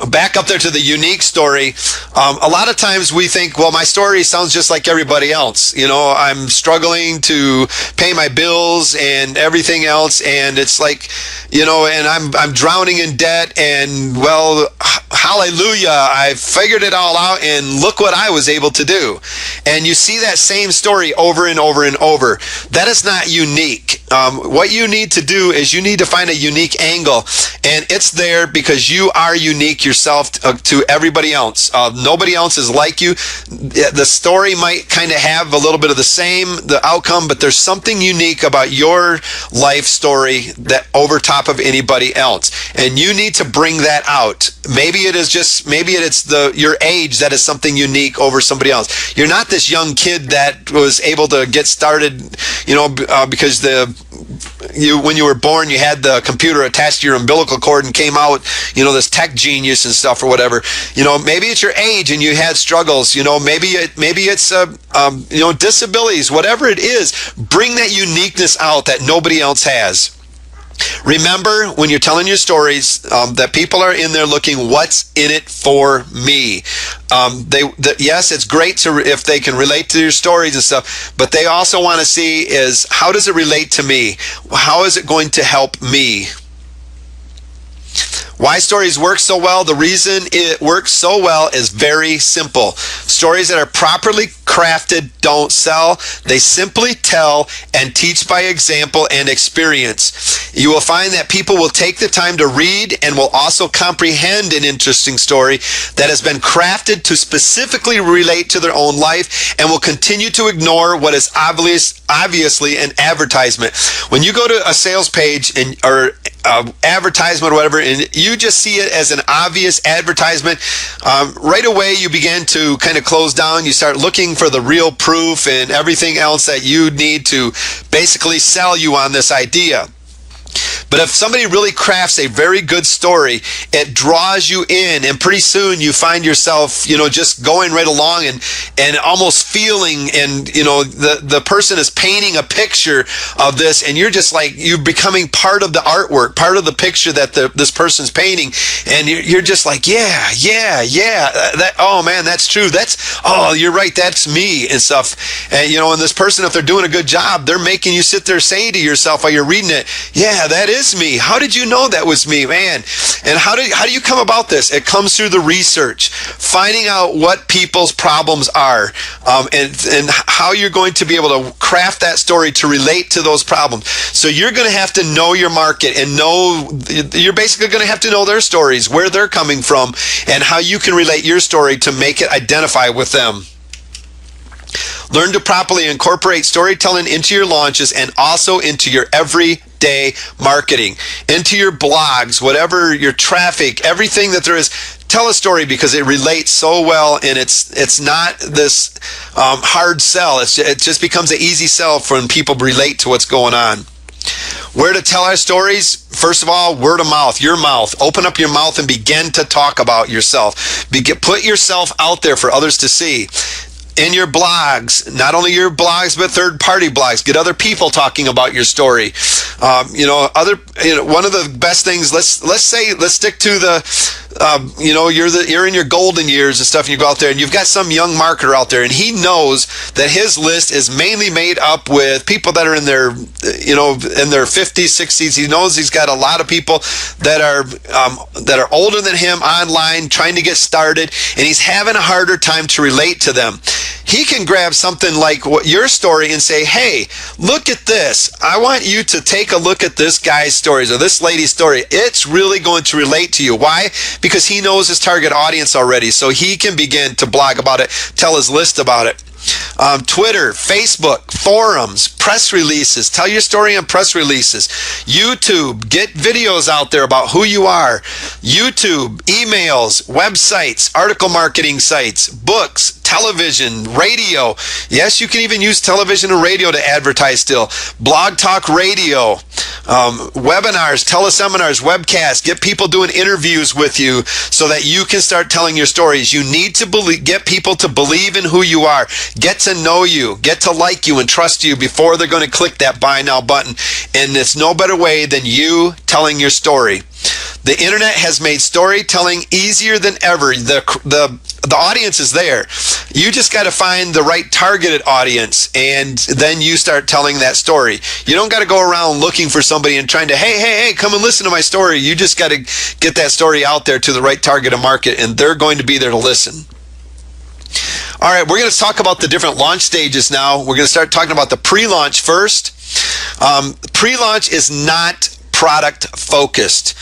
Back up there to the unique story. A lot of times we think, well, my story sounds just like everybody else. I'm struggling to pay my bills and everything else, and it's like, and I'm drowning in debt, and well, hallelujah, I figured it all out, and look what I was able to do. And you see that same story over and over and over. That is not unique. What you need to do is you need to find a unique angle, and it's there because you are unique yourself to everybody else. Nobody else is like you. The story might kind of have a little bit of the outcome, but there's something unique about your life story that over top of anybody else, and you need to bring that out. Maybe it's your age that is something unique over somebody else. You're not this young kid that was able to get started, because when you were born, you had the computer attached to your umbilical cord and came out, this tech genius and stuff or whatever. Maybe it's your age and you had struggles. Maybe it's disabilities. Whatever it is, bring that uniqueness out that nobody else has. Remember, when you're telling your stories, that people are in there looking, what's in it for me? Yes, it's great if they can relate to your stories and stuff, but they also want to see is, how does it relate to me? How is it going to help me? Why stories work so well? The reason it works so well is very simple. Stories that are properly crafted don't sell. They simply tell and teach by example and experience. You will find that people will take the time to read and will also comprehend an interesting story that has been crafted to specifically relate to their own life, and will continue to ignore what is obviously an advertisement. When you go to a sales page or advertisement or whatever, and you just see it as an obvious advertisement, right away you begin to kind of close down. You start looking for the real proof and everything else that you need to basically sell you on this idea. But if somebody really crafts a very good story, it draws you in, and pretty soon you find yourself, just going right along and almost feeling, and the person is painting a picture of this, and you're just like, you're becoming part of the artwork, part of the picture that this person's painting, and you're just like, yeah, that, oh man, that's true, you're right, that's me and stuff. And and this person, if they're doing a good job, they're making you sit there saying to yourself while you're reading it, yeah, that is me. How did you know that was me, man? And how do you come about this? It comes through the research, finding out what people's problems are, and how you're going to be able to craft that story to relate to those problems. So you're going to have to know your market, and you're basically going to have to know their stories, where they're coming from, and how you can relate your story to make it identify with them. Learn to properly incorporate storytelling into your launches and also into your everyday marketing, into your blogs, whatever your traffic, everything that there is. Tell a story because it relates so well, and it's not this hard sell. It just becomes an easy sell when people relate to what's going on. Where to tell our stories? First of all, word of mouth, your mouth. Open up your mouth and begin to talk about yourself. Put yourself out there for others to see. In your blogs, not only your blogs, but third-party blogs. Get other people talking about your story. One of the best things. Let's stick to the, you're in your golden years and stuff, and you go out there and you've got some young marketer out there, and he knows that his list is mainly made up with people that are in their, in their 50s, 60s. He knows he's got a lot of people that are older than him online trying to get started, and he's having a harder time to relate to them. He can grab something like your story and say, hey, look at this. I want you to take a look at this guy's stories or this lady's story. It's really going to relate to you. Why? Because he knows his target audience already. So he can begin to blog about it, tell his list about it. Twitter, Facebook, forums, press releases. Tell your story on press releases. YouTube, get videos out there about who you are. YouTube, emails, websites, article marketing sites, books, television, radio. Yes, you can even use television and radio to advertise still. Blog Talk Radio, webinars, teleseminars, webcasts. Get people doing interviews with you so that you can start telling your stories. You need to get people to believe in who you are. Get to know you, get to like you and trust you before they're going to click that buy now button. And it's no better way than you telling your story. The internet has made storytelling easier than ever. The audience is there. You just got to find the right targeted audience, and then you start telling that story. You don't got to go around looking for somebody and trying to, hey, come and listen to my story. You just got to get that story out there to the right targeted market, and they're going to be there to listen. All right, we're going to talk about the different launch stages now. We're going to start talking about the pre-launch first. Pre-launch is not product focused.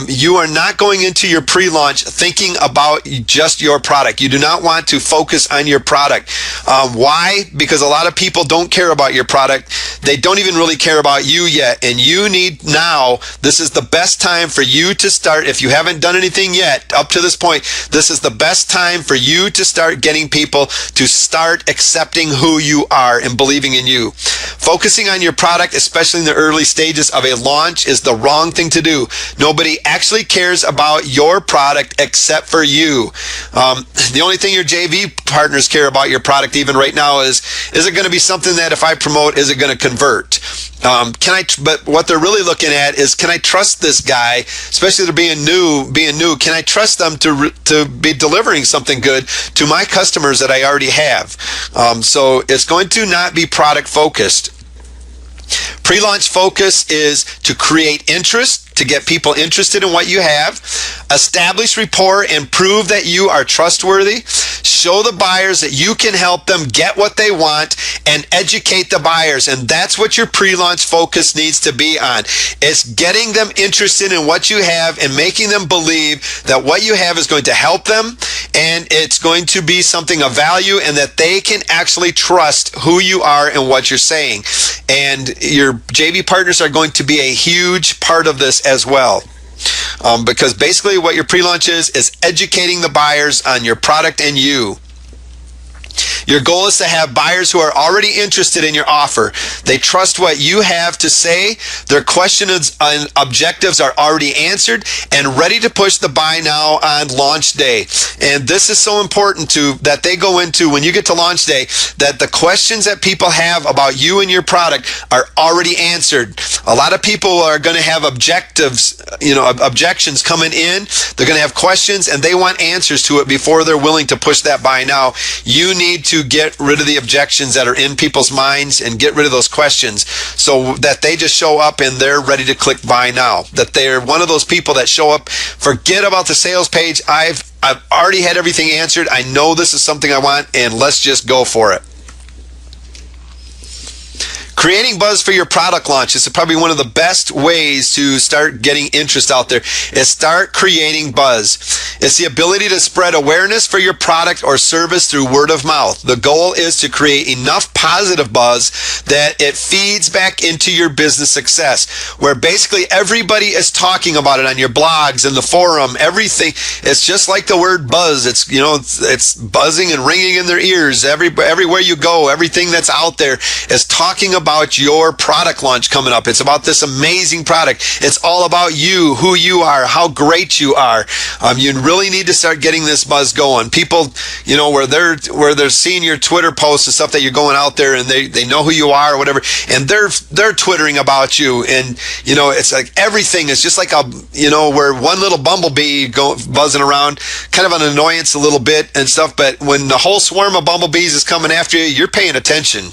You are not going into your pre-launch thinking about just your product. You do not want to focus on your product. Why? Because a lot of people don't care about your product. They don't even really care about you yet. And you need now, this is the best time for you to start. If you haven't done anything yet up to this point, this is the best time for you to start getting people to start accepting who you are and believing in you. Focusing on your product, especially in the early stages of a launch, is the wrong thing to do. Nobody actually cares about your product except for you. The only thing your JV partners care about your product even right now is it going to be something that if I promote, is it going to convert? But what they're really looking at is, can I trust this guy, especially they're being new, can I trust them to be delivering something good to my customers that I already have? So it's going to not be product focused. Pre-launch focus is to create interest, to get people interested in what you have, establish rapport and prove that you are trustworthy, show the buyers that you can help them get what they want, and educate the buyers. And that's what your pre-launch focus needs to be on. It's getting them interested in what you have and making them believe that what you have is going to help them and it's going to be something of value and that they can actually trust who you are and what you're saying. And your JV partners are going to be a huge part of this as well. Because basically what your pre-launch is educating the buyers on your product and you. Your goal is to have buyers who are already interested in your offer. They trust what you have to say. Their questions and objectives are already answered and ready to push the buy now on launch day. And this is so important that they go into when you get to launch day, that the questions that people have about you and your product are already answered. A lot of people are going to have objections coming in. They're going to have questions and they want answers to it before they're willing to push that buy now. You need to get rid of the objections that are in people's minds and get rid of those questions so that they just show up and they're ready to click buy now. That they're one of those people that show up, forget about the sales page. I've already had everything answered. I know this is something I want and let's just go for it. Creating buzz for your product launch is probably one of the best ways to start getting interest out there, is start creating buzz. It's the ability to spread awareness for your product or service through word of mouth. The goal is to create enough positive buzz that it feeds back into your business success, where basically everybody is talking about it on your blogs and the forum, everything. It's just like the word buzz. It's buzzing and ringing in their ears. Everywhere you go, everything that's out there is talking about your product launch coming up. It's about this amazing product. It's all about you, who you are, how great you are. You really need to start getting this buzz going. People, where they're seeing your Twitter posts and stuff that you're going out there and they know who you are or whatever, and they're twittering about you, and it's like everything is just like where one little bumblebee buzzing around, kind of an annoyance a little bit and stuff, but when the whole swarm of bumblebees is coming after you, you're paying attention.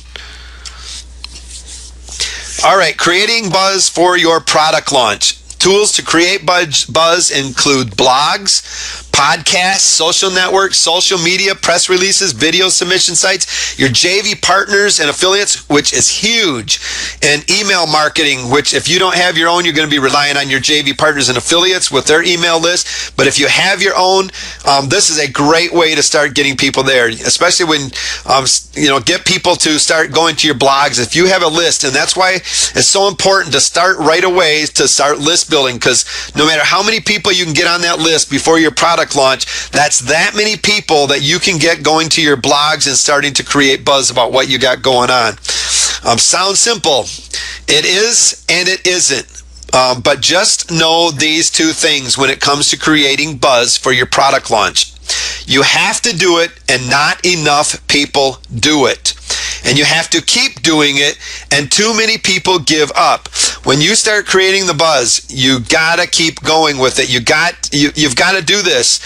All right, creating buzz for your product launch. Tools to create buzz include blogs, podcasts, social networks, social media, press releases, video submission sites, your JV partners and affiliates, which is huge, and email marketing, which if you don't have your own, you're going to be relying on your JV partners and affiliates with their email list. But if you have your own, this is a great way to start getting people there, especially when, get people to start going to your blogs. If you have a list, and that's why it's so important to start right away, to start list building, because no matter how many people you can get on that list before your product launch, that's that many people that you can get going to your blogs and starting to create buzz about what you got going on. Sounds simple. It is and it isn't. But just know these two things when it comes to creating buzz for your product launch. You have to do it, and not enough people do it. And you have to keep doing it, and too many people give up. When you start creating the buzz, you gotta keep going with it. You've got to do this,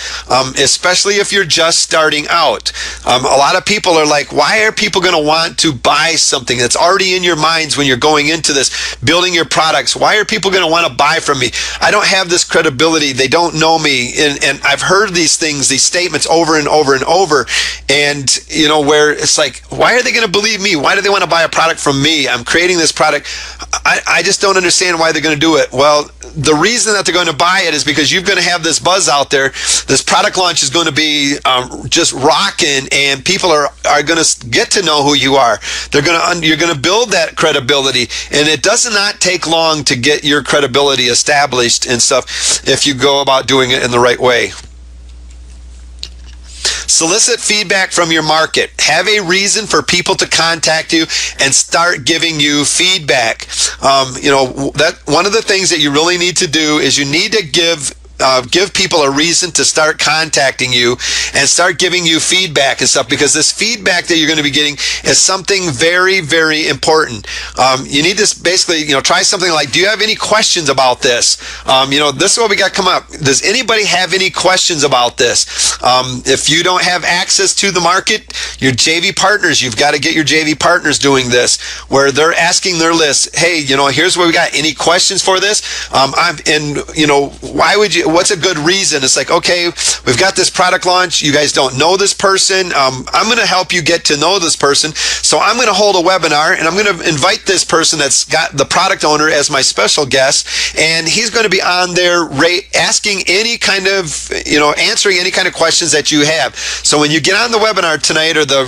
especially if you're just starting out. A lot of people are like, why are people going to want to buy something that's already in your minds when you're going into this, building your products? Why are people going to want to buy from me? I don't have this credibility. They don't know me. And I've heard these things, these statements over and over and over. And, where it's like, why are they going to believe me? Why do they want to buy a product from me? I'm creating this product. I just don't understand why they're going to do it. Well, the reason that they're going to buy it is because you're going to have this buzz out there. This product launch is going to be just rocking, and people are going to get to know who you are. You're going to build that credibility, and it does not take long to get your credibility established and stuff if you go about doing it in the right way. Solicit feedback from your market. Have a reason for people to contact you and start giving you feedback. That one of the things that you really need to do is you need to give people a reason to start contacting you and start giving you feedback and stuff, because this feedback that you're going to be getting is something very, very important. You need to basically, try something like, do you have any questions about this? This is what we got come up. Does anybody have any questions about this? If you don't have access to the market, your JV partners, you've got to get your JV partners doing this, where they're asking their list, hey, here's what we got. Any questions for this? Why would you? What's a good reason? It's like, okay, we've got this product launch. You guys don't know this person. I'm going to help you get to know this person. So I'm going to hold a webinar, and I'm going to invite this person that's got the product owner as my special guest, and he's going to be on there asking any kind of, answering any kind of questions that you have. So when you get on the webinar tonight or the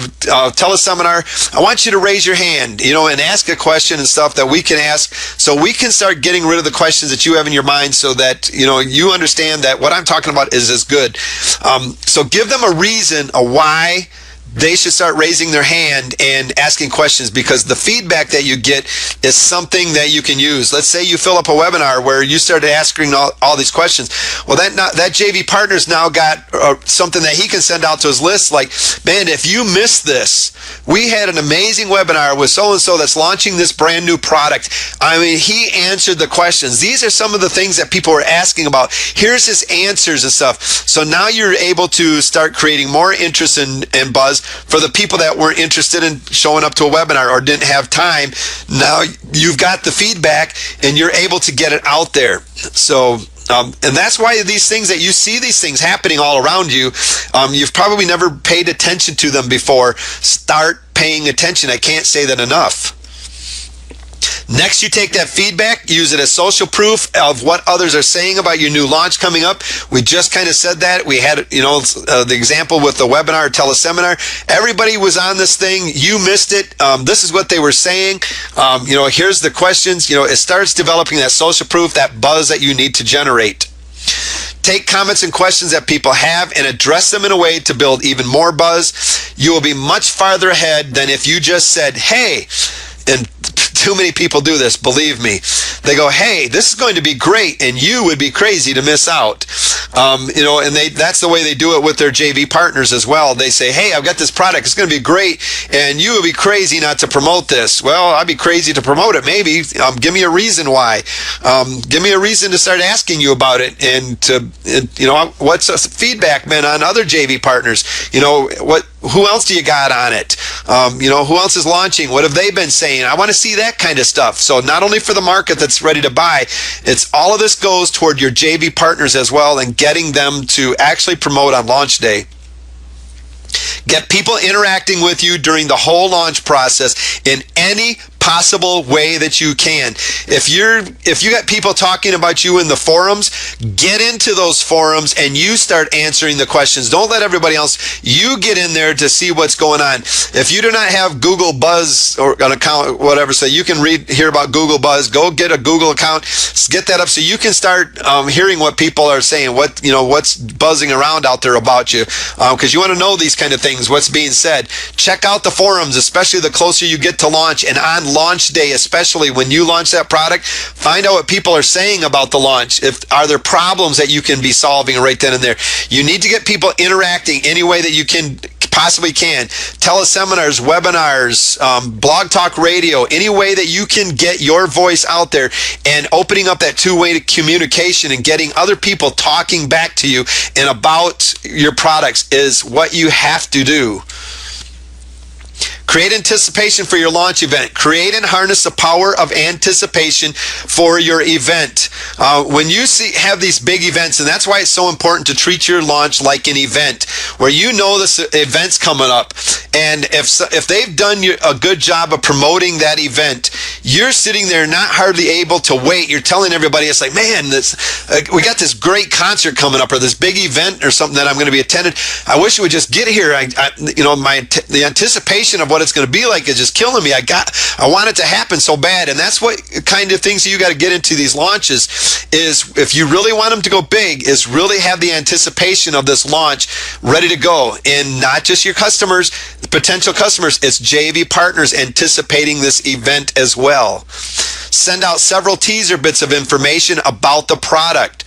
teleseminar, I want you to raise your hand, and ask a question and stuff that we can ask, so we can start getting rid of the questions that you have in your mind, so that, you understand that what I'm talking about is as good. So give them a reason, a why they should start raising their hand and asking questions, because the feedback that you get is something that you can use. Let's say you fill up a webinar where you started asking all these questions. Well, that JV partner's now got something that he can send out to his list, like, man, if you missed this, we had an amazing webinar with so-and-so that's launching this brand new product. I mean, he answered the questions. These are some of the things that people were asking about. Here's his answers and stuff. So now you're able to start creating more interest and buzz for the people that weren't interested in showing up to a webinar or didn't have time. Now you've got the feedback and you're able to get it out there. So and that's why these things that you see, these things happening all around you, you've probably never paid attention to them before. Start paying attention. I can't say that enough. Next, you take that feedback, use it as social proof of what others are saying about your new launch coming up. We just kind of said that. We had, the example with the webinar, teleseminar. Everybody was on this thing. You missed it. This is what they were saying. Here's the questions. It starts developing that social proof, that buzz that you need to generate. Take comments and questions that people have and address them in a way to build even more buzz. You will be much farther ahead than if you just said, hey, and too many people do this, believe me. They go, hey, this is going to be great, and you would be crazy to miss out. And that's the way they do it with their JV partners as well. They say, hey, I've got this product, it's going to be great, and you would be crazy not to promote this. Well, I'd be crazy to promote it, maybe. Give me a reason why. Give me a reason to start asking you about it, what's the feedback been on other JV partners? Who else do you got on it? Who else is launching? What have they been saying? I want to see that kind of stuff. So not only for the market that's ready to buy, it's all of this goes toward your JV partners as well, and getting them to actually promote on launch day. Get people interacting with you during the whole launch process in any possible way that you can. If you got people talking about you in the forums, get into those forums and you start answering the questions. Don't let everybody else. You get in there to see what's going on. If you do not have Google Buzz or an account, whatever, so you can hear about Google Buzz, go get a Google account, get that up so you can start hearing what people are saying, what's buzzing around out there about you, because you want to know these kind of things, what's being said. Check out the forums, especially the closer you get to launch, and on launch day, especially when you launch that product, find out what people are saying about the launch. Are there problems that you can be solving right then and there? You need to get people interacting any way that you can possibly can. Teleseminars, webinars, blog talk radio, any way that you can get your voice out there and opening up that two-way communication and getting other people talking back to you and about your products is what you have to do. Create anticipation for your launch event. Create and harness the power of anticipation for your event. When you have these big events, and that's why it's so important to treat your launch like an event, where you know this event's coming up, And if they've done a good job of promoting that event, you're sitting there not hardly able to wait. You're telling everybody, it's like, man, we got this great concert coming up, or this big event or something that I'm going to be attending. I wish it would just get here. The anticipation of what it's going to be like is just killing me. I want it to happen so bad. And that's what kind of things you got to get into these launches is, if you really want them to go big, is really have the anticipation of this launch ready to go. And not just your customers, potential customers, it's JV partners anticipating this event as well. Send out several teaser bits of information about the product.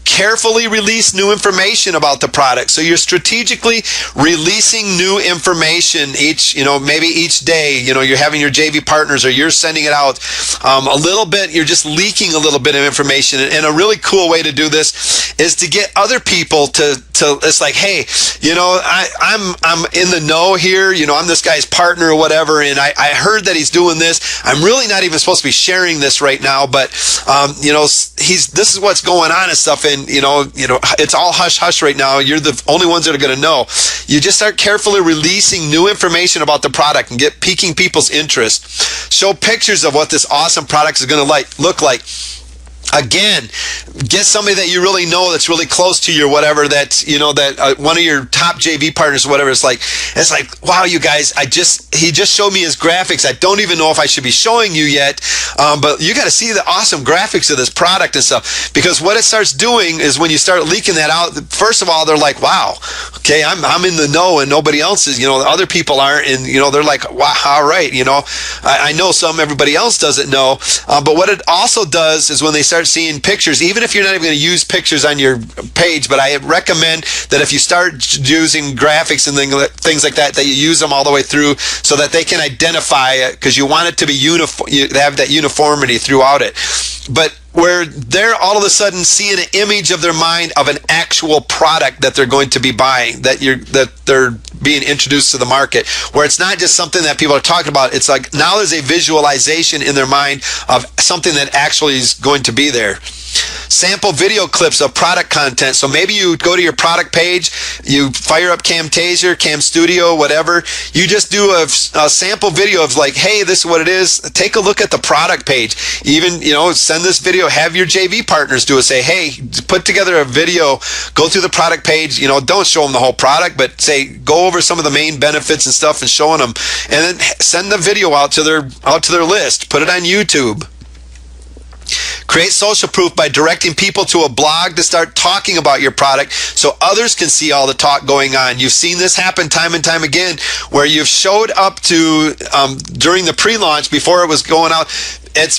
Carefully release new information about the product. So you're strategically releasing new information maybe each day. You're having your JV partners, or you're sending it out a little bit. You're just leaking a little bit of information. And a really cool way to do this is to get other people to it's like, hey, I'm in the know here. I'm this guy's partner or whatever, and I heard that he's doing this. I'm really not even supposed to be sharing this right now, but this is what's going on and stuff. And it's all hush hush right now. You're the only ones that are going to know. You just start carefully releasing new information about the product and piquing people's interest. Show pictures of what this awesome product is going to look like. Again, get somebody that you really know that's really close to you or whatever, that one of your top JV partners or whatever. It's like, wow, you guys, he just showed me his graphics. I don't even know if I should be showing you yet, but you got to see the awesome graphics of this product and stuff. Because what it starts doing is, when you start leaking that out, first of all, they're like, wow, okay, I'm in the know and nobody else is, the other people aren't, and they're like, wow, all right, I know everybody else doesn't know. But what it also does is, when they start seeing pictures, even if you're not even going to use pictures on your page, but I recommend that if you start using graphics and things like that, that you use them all the way through, so that they can identify it, because you want it to be uniform. You have that uniformity throughout it. But where they're all of a sudden seeing an image of their mind of an actual product that they're going to be buying, that they're being introduced to the market, where it's not just something that people are talking about. It's like, now there's a visualization in their mind of something that actually is going to be there. Sample video clips of product content. So maybe you go to your product page, you fire up Camtasia, Cam Studio, whatever. You just do a sample video of like, hey, this is what it is. Take a look at the product page. Even, send this video, have your JV partners do it. Say, hey, put together a video, go through the product page. Don't show them the whole product, but say, go over some of the main benefits and stuff and showing them. And then send the video out to their list. Put it on YouTube. Create social proof by directing people to a blog to start talking about your product, so others can see all the talk going on. You've seen this happen time and time again, where you've showed up to during the pre-launch, before it was going out.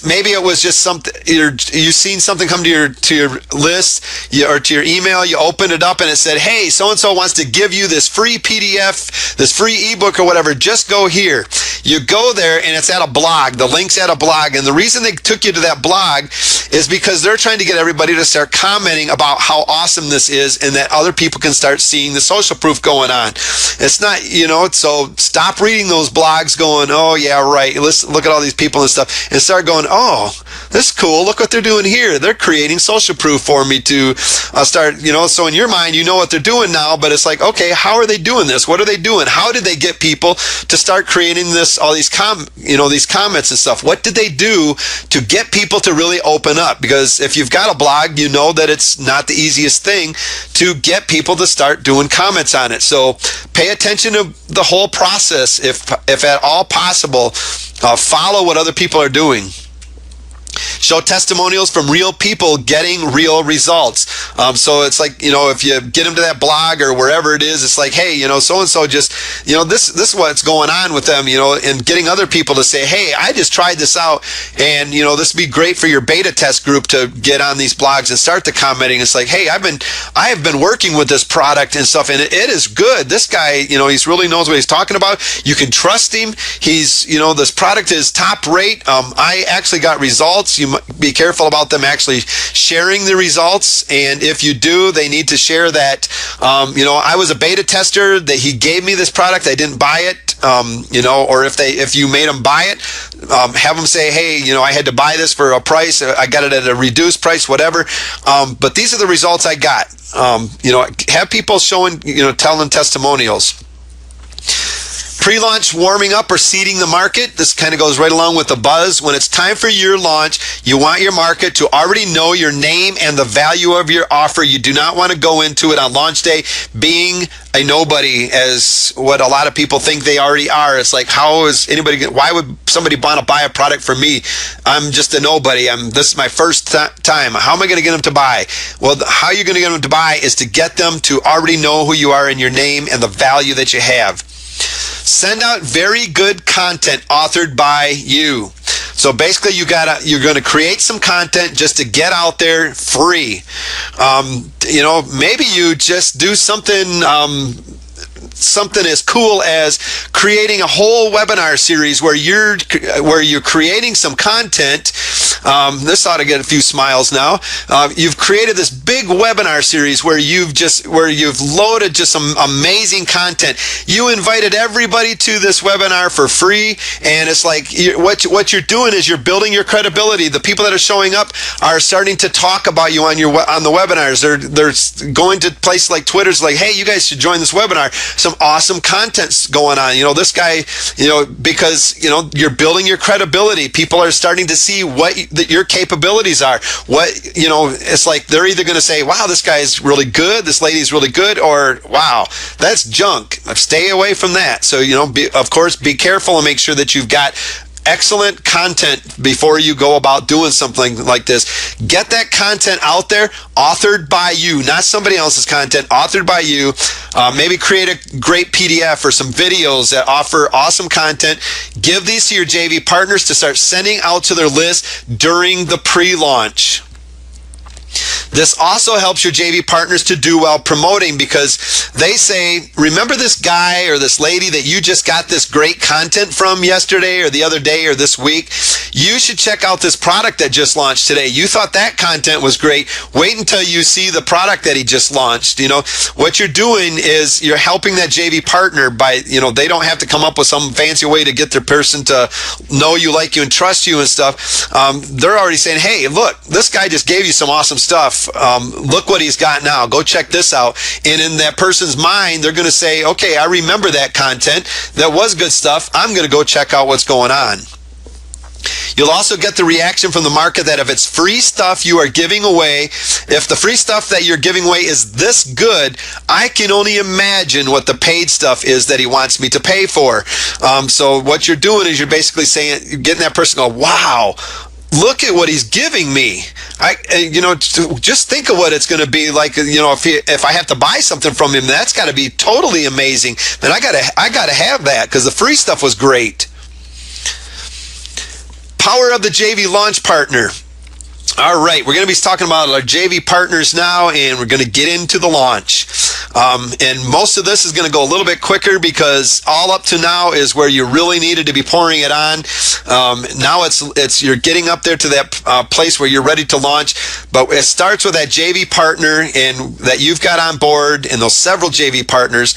Maybe it was just something you've seen something come to your list or to your email. You opened it up and it said, "Hey, so and so wants to give you this free PDF, this free ebook or whatever. Just go here." You go there and it's at a blog. The link's at a blog, and the reason they took you to that blog is because they're trying to get everybody to start commenting about how awesome this is, and that other people can start seeing the social proof going on. It's not, so stop reading those blogs going, "Oh yeah, right. Let's look at all these people and stuff," and start going, "Oh, this is cool. Look what they're doing here. They're creating social proof for me to start." So in your mind, you know what they're doing now, but it's like, okay, how are they doing this? What are they doing? How did they get people to start creating this? All these these comments and stuff. What did they do to get people to really open up? Because if you've got a blog, you know that it's not the easiest thing to get people to start doing comments on it. So pay attention to the whole process, if at all possible. Follow what other people are doing. Show testimonials from real people getting real results. So it's like, if you get them to that blog or wherever it is, it's like, hey, so-and-so just, this is what's going on with them, and getting other people to say, hey, I just tried this out, and, this would be great for your beta test group to get on these blogs and start the commenting. It's like, hey, I have been working with this product and stuff, and it is good. This guy, he really knows what he's talking about. You can trust him. He's, this product is top rate. I actually got results. You might be careful about them actually sharing the results, and if you do, they need to share that. I was a beta tester, that he gave me this product, I didn't buy it, or if you made them buy it, have them say, hey, I had to buy this for a price, I got it at a reduced price, whatever, but these are the results I got. Have people showing, telling testimonials. Pre-launch warming up or seeding the market. This kind of goes right along with the buzz. When it's time for your launch, you want your market to already know your name and the value of your offer. You do not want to go into it on launch day being a nobody, as what a lot of people think they already are. It's like, how is anybody, why would somebody want to buy a product from me? I'm just a nobody. This is my first time. How am I going to get them to buy? Well, how you're going to get them to buy is to get them to already know who you are and your name and the value that you have. Send out very good content authored by you. So basically, you're going to create some content just to get out there free. Maybe you just do something as cool as creating a whole webinar series where you're creating some content. This ought to get a few smiles now. You've created this big webinar series where you've loaded just some amazing content. You invited everybody to this webinar for free, and it's like what you're doing is you're building your credibility. The people that are showing up are starting to talk about you on the webinars. They're going to places like Twitter's like, hey, you guys should join this webinar. Some awesome content's going on. This guy, because you're building your credibility. People are starting to see what your capabilities are. It's like they're either going to say, wow, this guy's really good, this lady's really good, or wow, that's junk. Stay away from that. So of course, be careful and make sure that you've got excellent content before you go about doing something like this. Get that content out there, authored by you, not somebody else's content, authored by you. Maybe create a great PDF or some videos that offer awesome content. Give these to your JV partners to start sending out to their list during the pre-launch. This also helps your JV partners to do well promoting, because they say, remember this guy or this lady that you just got this great content from yesterday or the other day or this week? You should check out this product that just launched today. You thought that content was great. Wait until you see the product that he just launched. What you're doing is you're helping that JV partner by, they don't have to come up with some fancy way to get their person to know you, like you, and trust you and stuff. They're already saying, hey, look, this guy just gave you some awesome stuff. Look what he's got now. Go check this out. And in that person's mind, they're going to say, okay, I remember that content. That was good stuff. I'm going to go check out what's going on. You'll also get the reaction from the market that if it's free stuff you are giving away, if the free stuff that you're giving away is this good, I can only imagine what the paid stuff is that he wants me to pay for. So what you're doing is you're basically saying, you're getting that person to go, wow, look at what he's giving me. Just think of what it's going to be like. If I have to buy something from him, that's got to be totally amazing. Then I gotta have that because the free stuff was great. Power of the JV launch partner. All right, we're going to be talking about our JV partners now, and we're going to get into the launch. And most of this is going to go a little bit quicker because all up to now is where you really needed to be pouring it on. Now it's you're getting up there to that place where you're ready to launch. But it starts with that JV partner and that you've got on board, and those several JV partners.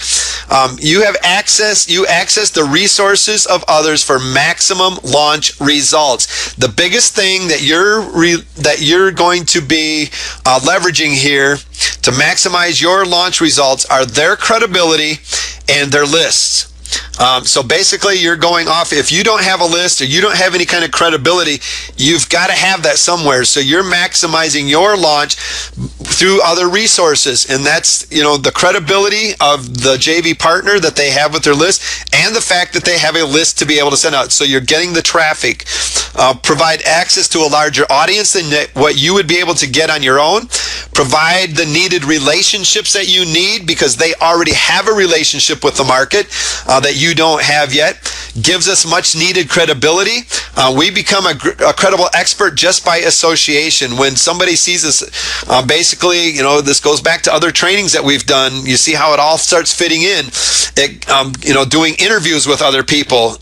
You access the resources of others for maximum launch results. The biggest thing that you're going to be leveraging here to maximize your launch results are their credibility and their lists. So basically you're going off, if you don't have a list or you don't have any kind of credibility, you've got to have that somewhere. So you're maximizing your launch through other resources, and that's the credibility of the JV partner that they have with their list, and the fact that they have a list to be able to send out. So you're getting the traffic. Provide access to a larger audience than what you would be able to get on your own. Provide the needed relationships that you need because they already have a relationship with the market that you don't have yet. Gives us much needed credibility. We become a credible expert just by association. When somebody sees us, basically, this goes back to other trainings that we've done. You see how it all starts fitting in. Doing interviews with other people.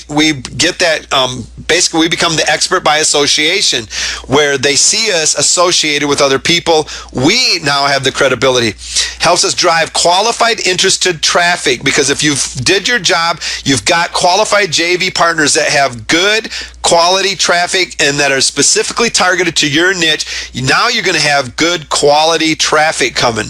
We get that. Basically, we become the expert by association, where they see us associated with other people. We now have the credibility. Helps us drive qualified, interested traffic, because if you did your job, you've got qualified JV partners that have good, quality traffic and that are specifically targeted to your niche, now you're going to have good quality traffic coming.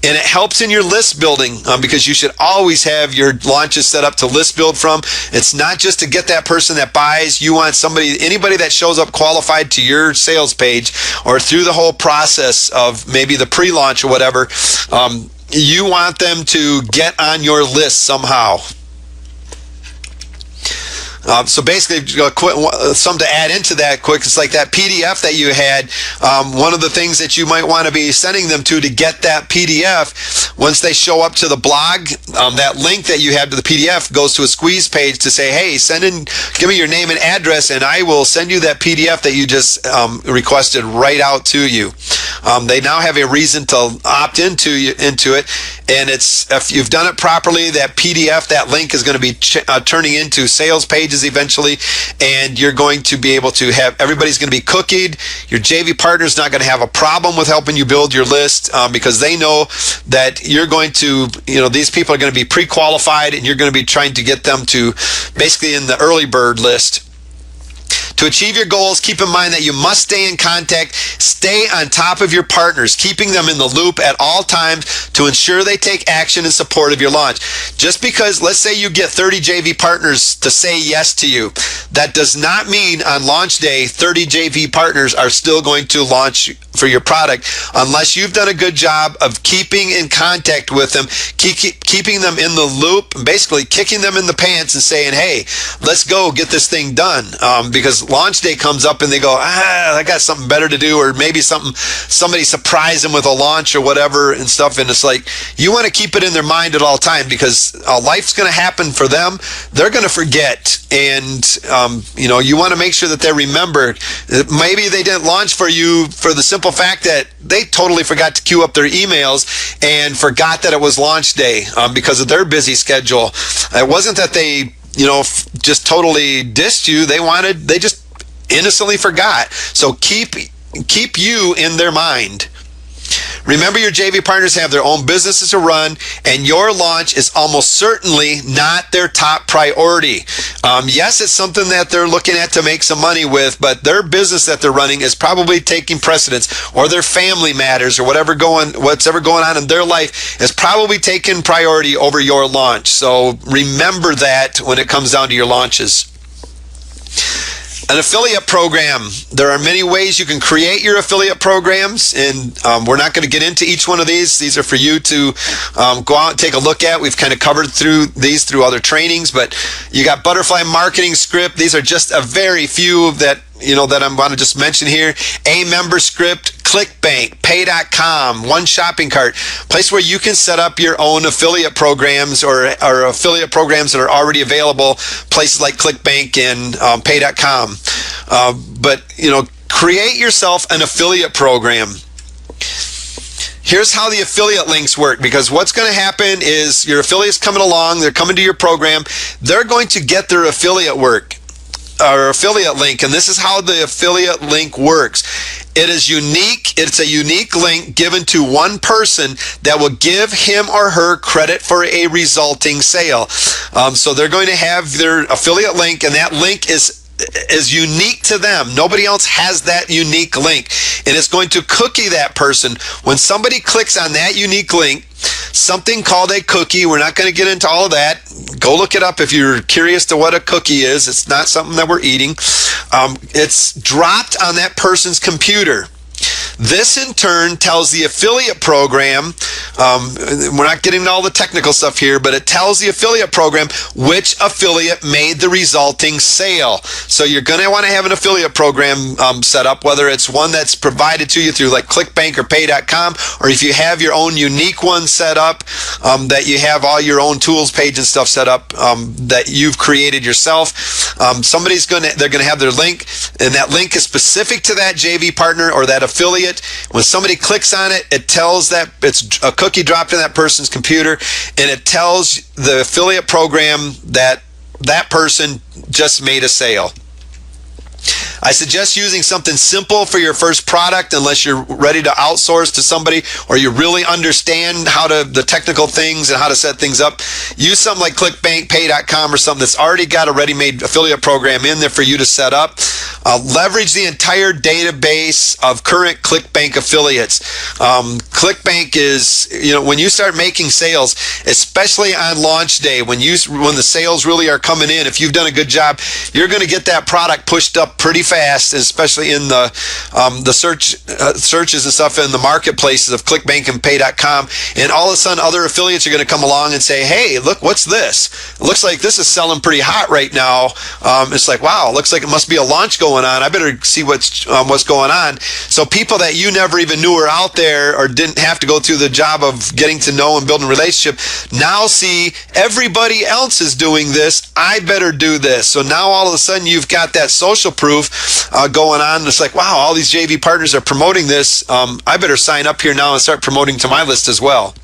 And it helps in your list building because you should always have your launches set up to list build from. It's not just to get that person that buys. You want anybody that shows up qualified to your sales page or through the whole process of maybe the pre-launch or whatever. You want them to get on your list somehow. So basically, something to add into that quick, it's like that PDF that you had. One of the things that you might want to be sending them to get that PDF, once they show up to the blog, that link that you have to the PDF goes to a squeeze page to say, hey, give me your name and address, and I will send you that PDF that you just requested right out to you. They now have a reason to opt into it, and if you've done it properly, that PDF, that link is going to be turning into sales pages eventually, and you're going to be able to have, everybody's going to be cookied. Your JV partner's not going to have a problem with helping you build your list because they know that you're going to, these people are going to be pre-qualified, and you're going to be trying to get them to basically in the early bird list. To achieve your goals, keep in mind that you must stay in contact, stay on top of your partners, keeping them in the loop at all times to ensure they take action in support of your launch. Just because, let's say you get 30 JV partners to say yes to you, that does not mean on launch day 30 JV partners are still going to launch for your product unless you've done a good job of keeping in contact with them, keeping them in the loop, basically kicking them in the pants and saying, hey, let's go get this thing done. Because launch day comes up and they go, I got something better to do, or maybe somebody surprised them with a launch or whatever and stuff. And it's like, you want to keep it in their mind at all time because life's going to happen for them. They're going to forget. And, you want to make sure that they're remembered. Maybe they didn't launch for you for the simple fact that they totally forgot to queue up their emails and forgot that it was launch day because of their busy schedule. It wasn't that they just totally dissed you. They just innocently forgot. So keep you in their mind. Remember, your JV partners have their own businesses to run, and your launch is almost certainly not their top priority. Yes, it's something that they're looking at to make some money with, but their business that they're running is probably taking precedence, or their family matters, or what's ever going on in their life is probably taking priority over your launch. So remember that when it comes down to your launches. An affiliate program. There are many ways you can create your affiliate programs, and we're not going to get into each one of these. These are for you to go out and take a look at. We've kind of covered through other trainings, but you got Butterfly Marketing Script. These are just a very few that I want to just mention here. A Member Script, ClickBank, Pay.com, One Shopping Cart, place where you can set up your own affiliate programs or affiliate programs that are already available, places like ClickBank and Pay.com. But create yourself an affiliate program. Here's how the affiliate links work, because what's going to happen is your affiliates coming along, they're coming to your program, they're going to get their affiliate work. Or affiliate link, and this is how the affiliate link works. It is unique. It's a unique link given to one person that will give him or her credit for a resulting sale. So they're going to have their affiliate link, and that link is unique to them. Nobody else has that unique link, and it's going to cookie that person. When somebody clicks on that unique link, something called a cookie, we're not going to get into all of that. Go look it up if you're curious to what a cookie is. It's not something that we're eating. It's dropped on that person's computer. This in turn tells the affiliate program, we're not getting into all the technical stuff here, but it tells the affiliate program which affiliate made the resulting sale. So you're going to want to have an affiliate program set up, whether it's one that's provided to you through like ClickBank or Pay.com, or if you have your own unique one set up, that you have all your own tools page and stuff set up that you've created yourself. They're going to have their link, and that link is specific to that JV partner or that affiliate. When somebody clicks on it, it tells that it's a cookie dropped in that person's computer, and it tells the affiliate program that that person just made a sale. I suggest using something simple for your first product unless you're ready to outsource to somebody or you really understand the technical things and how to set things up. Use something like clickbankpay.com or something that's already got a ready-made affiliate program in there for you to set up. Leverage the entire database of current ClickBank affiliates. ClickBank is, when you start making sales, especially on launch day, when the sales really are coming in, if you've done a good job, you're going to get that product pushed up pretty fast, especially in the searches and stuff in the marketplaces of clickbankandpay.com. And all of a sudden, other affiliates are going to come along and say, "Hey, look, what's this? It looks like this is selling pretty hot right now." It's like, wow, looks like it must be a launch going on. I better see what's going on. So people that you never even knew were out there or didn't have to go through the job of getting to know and building a relationship now see everybody else is doing this. I better do this. So now all of a sudden you've got that social proof going on. It's like, wow, all these JV partners are promoting this. I better sign up here now and start promoting to my list as well.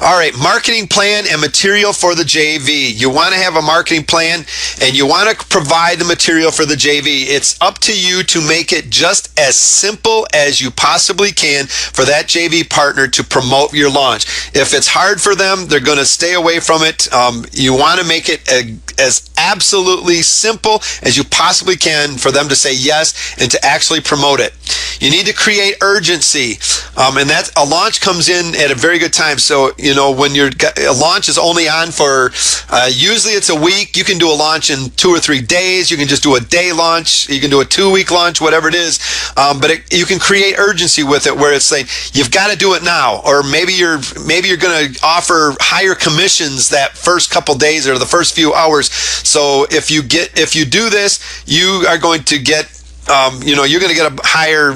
All right, marketing plan and material for the JV. You want to have a marketing plan and you want to provide the material for the JV. It's up to you to make it just as simple as you possibly can for that JV partner to promote your launch. If it's hard for them, they're going to stay away from it. You want to make it as absolutely simple as you possibly can for them to say yes and to actually promote it. You need to create urgency, and that a launch comes in at a very good time. So, when a launch is only on for, usually it's a week. You can do a launch in 2 or 3 days. You can just do a day launch. You can do a 2-week launch, whatever it is. But you can create urgency with it, where it's like you've got to do it now, or maybe you're going to offer higher commissions that first couple days or the first few hours. So if you do this, you are going to get you're going to get a higher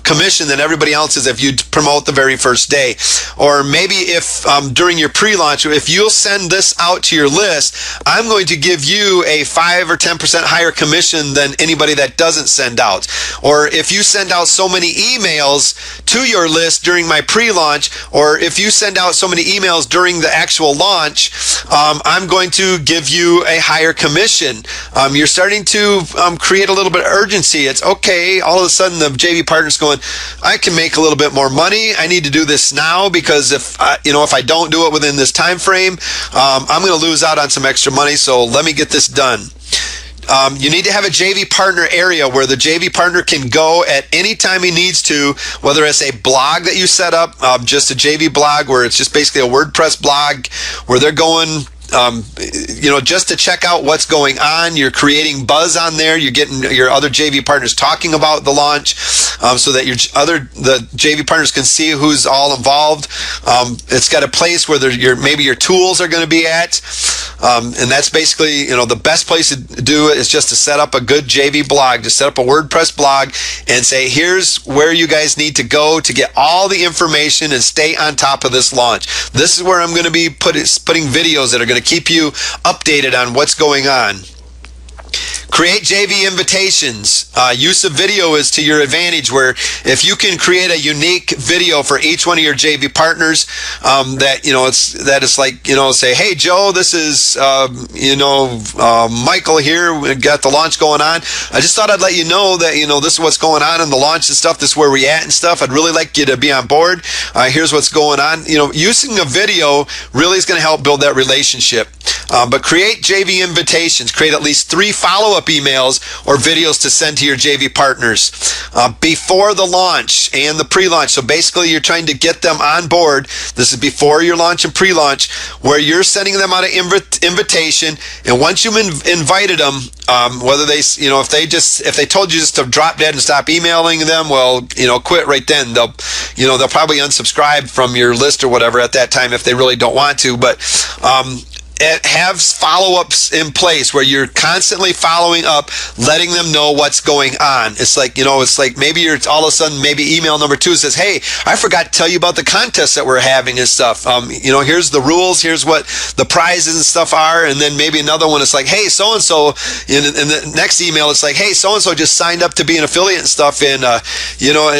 commission than everybody else is if you promote the very first day. Or maybe if during your pre-launch, if you'll send this out to your list, I'm going to give you a 5 or 10% higher commission than anybody that doesn't send out. Or if you send out so many emails to your list during my pre-launch, or if you send out so many emails during the actual launch, I'm going to give you a higher commission. You're starting to create a little bit of urgency. It's okay. All of a sudden, the JV partner's going, I can make a little bit more money. I need to do this now because if I don't do it within this time frame, I'm going to lose out on some extra money. So let me get this done. You need to have a JV partner area where the JV partner can go at any time he needs to, whether it's a blog that you set up, just a JV blog where it's just basically a WordPress blog where they're going just to check out what's going on. You're creating buzz on there. You're getting your other JV partners talking about the launch, so that the JV partners can see who's all involved. It's got a place where maybe your tools are going to be at, and that's basically the best place to do it is just to set up a good JV blog. Just set up a WordPress blog and say, here's where you guys need to go to get all the information and stay on top of this launch. This is where I'm going to be putting videos that are going to keep you updated on what's going on. Create JV invitations. Use of video is to your advantage, where if you can create a unique video for each one of your JV partners, it's like, say, hey Joe, this is Michael here. We got the launch going on. I just thought I'd let you know that this is what's going on in the launch and stuff. This is where we at and stuff. I'd really like you to be on board. Here's what's going on. Using a video really is going to help build that relationship. But create JV invitations. Create at least 3 follow-up emails or videos to send to your JV partners before the launch and the pre-launch. So basically, you're trying to get them on board. This is before your launch and pre-launch, where you're sending them out an invitation. And once you've invited them, whether they, if they told you just to drop dead and stop emailing them, well, quit right then. They'll probably unsubscribe from your list or whatever at that time if they really don't want to. But have follow-ups in place where you're constantly following up, letting them know what's going on. It's like, maybe you're all of a sudden, maybe email number 2 says, hey, I forgot to tell you about the contest that we're having and stuff. Here's the rules, here's what the prizes and stuff are. And then maybe another one is like, hey, so-and-so, in the next email, it's like, hey, so-and-so just signed up to be an affiliate and stuff and, a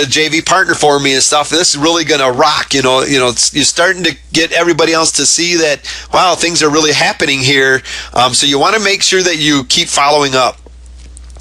JV partner for me and stuff. This is really going to rock. You're starting to get everybody else to see that, wow, things are really happening here. So you want to make sure that you keep following up.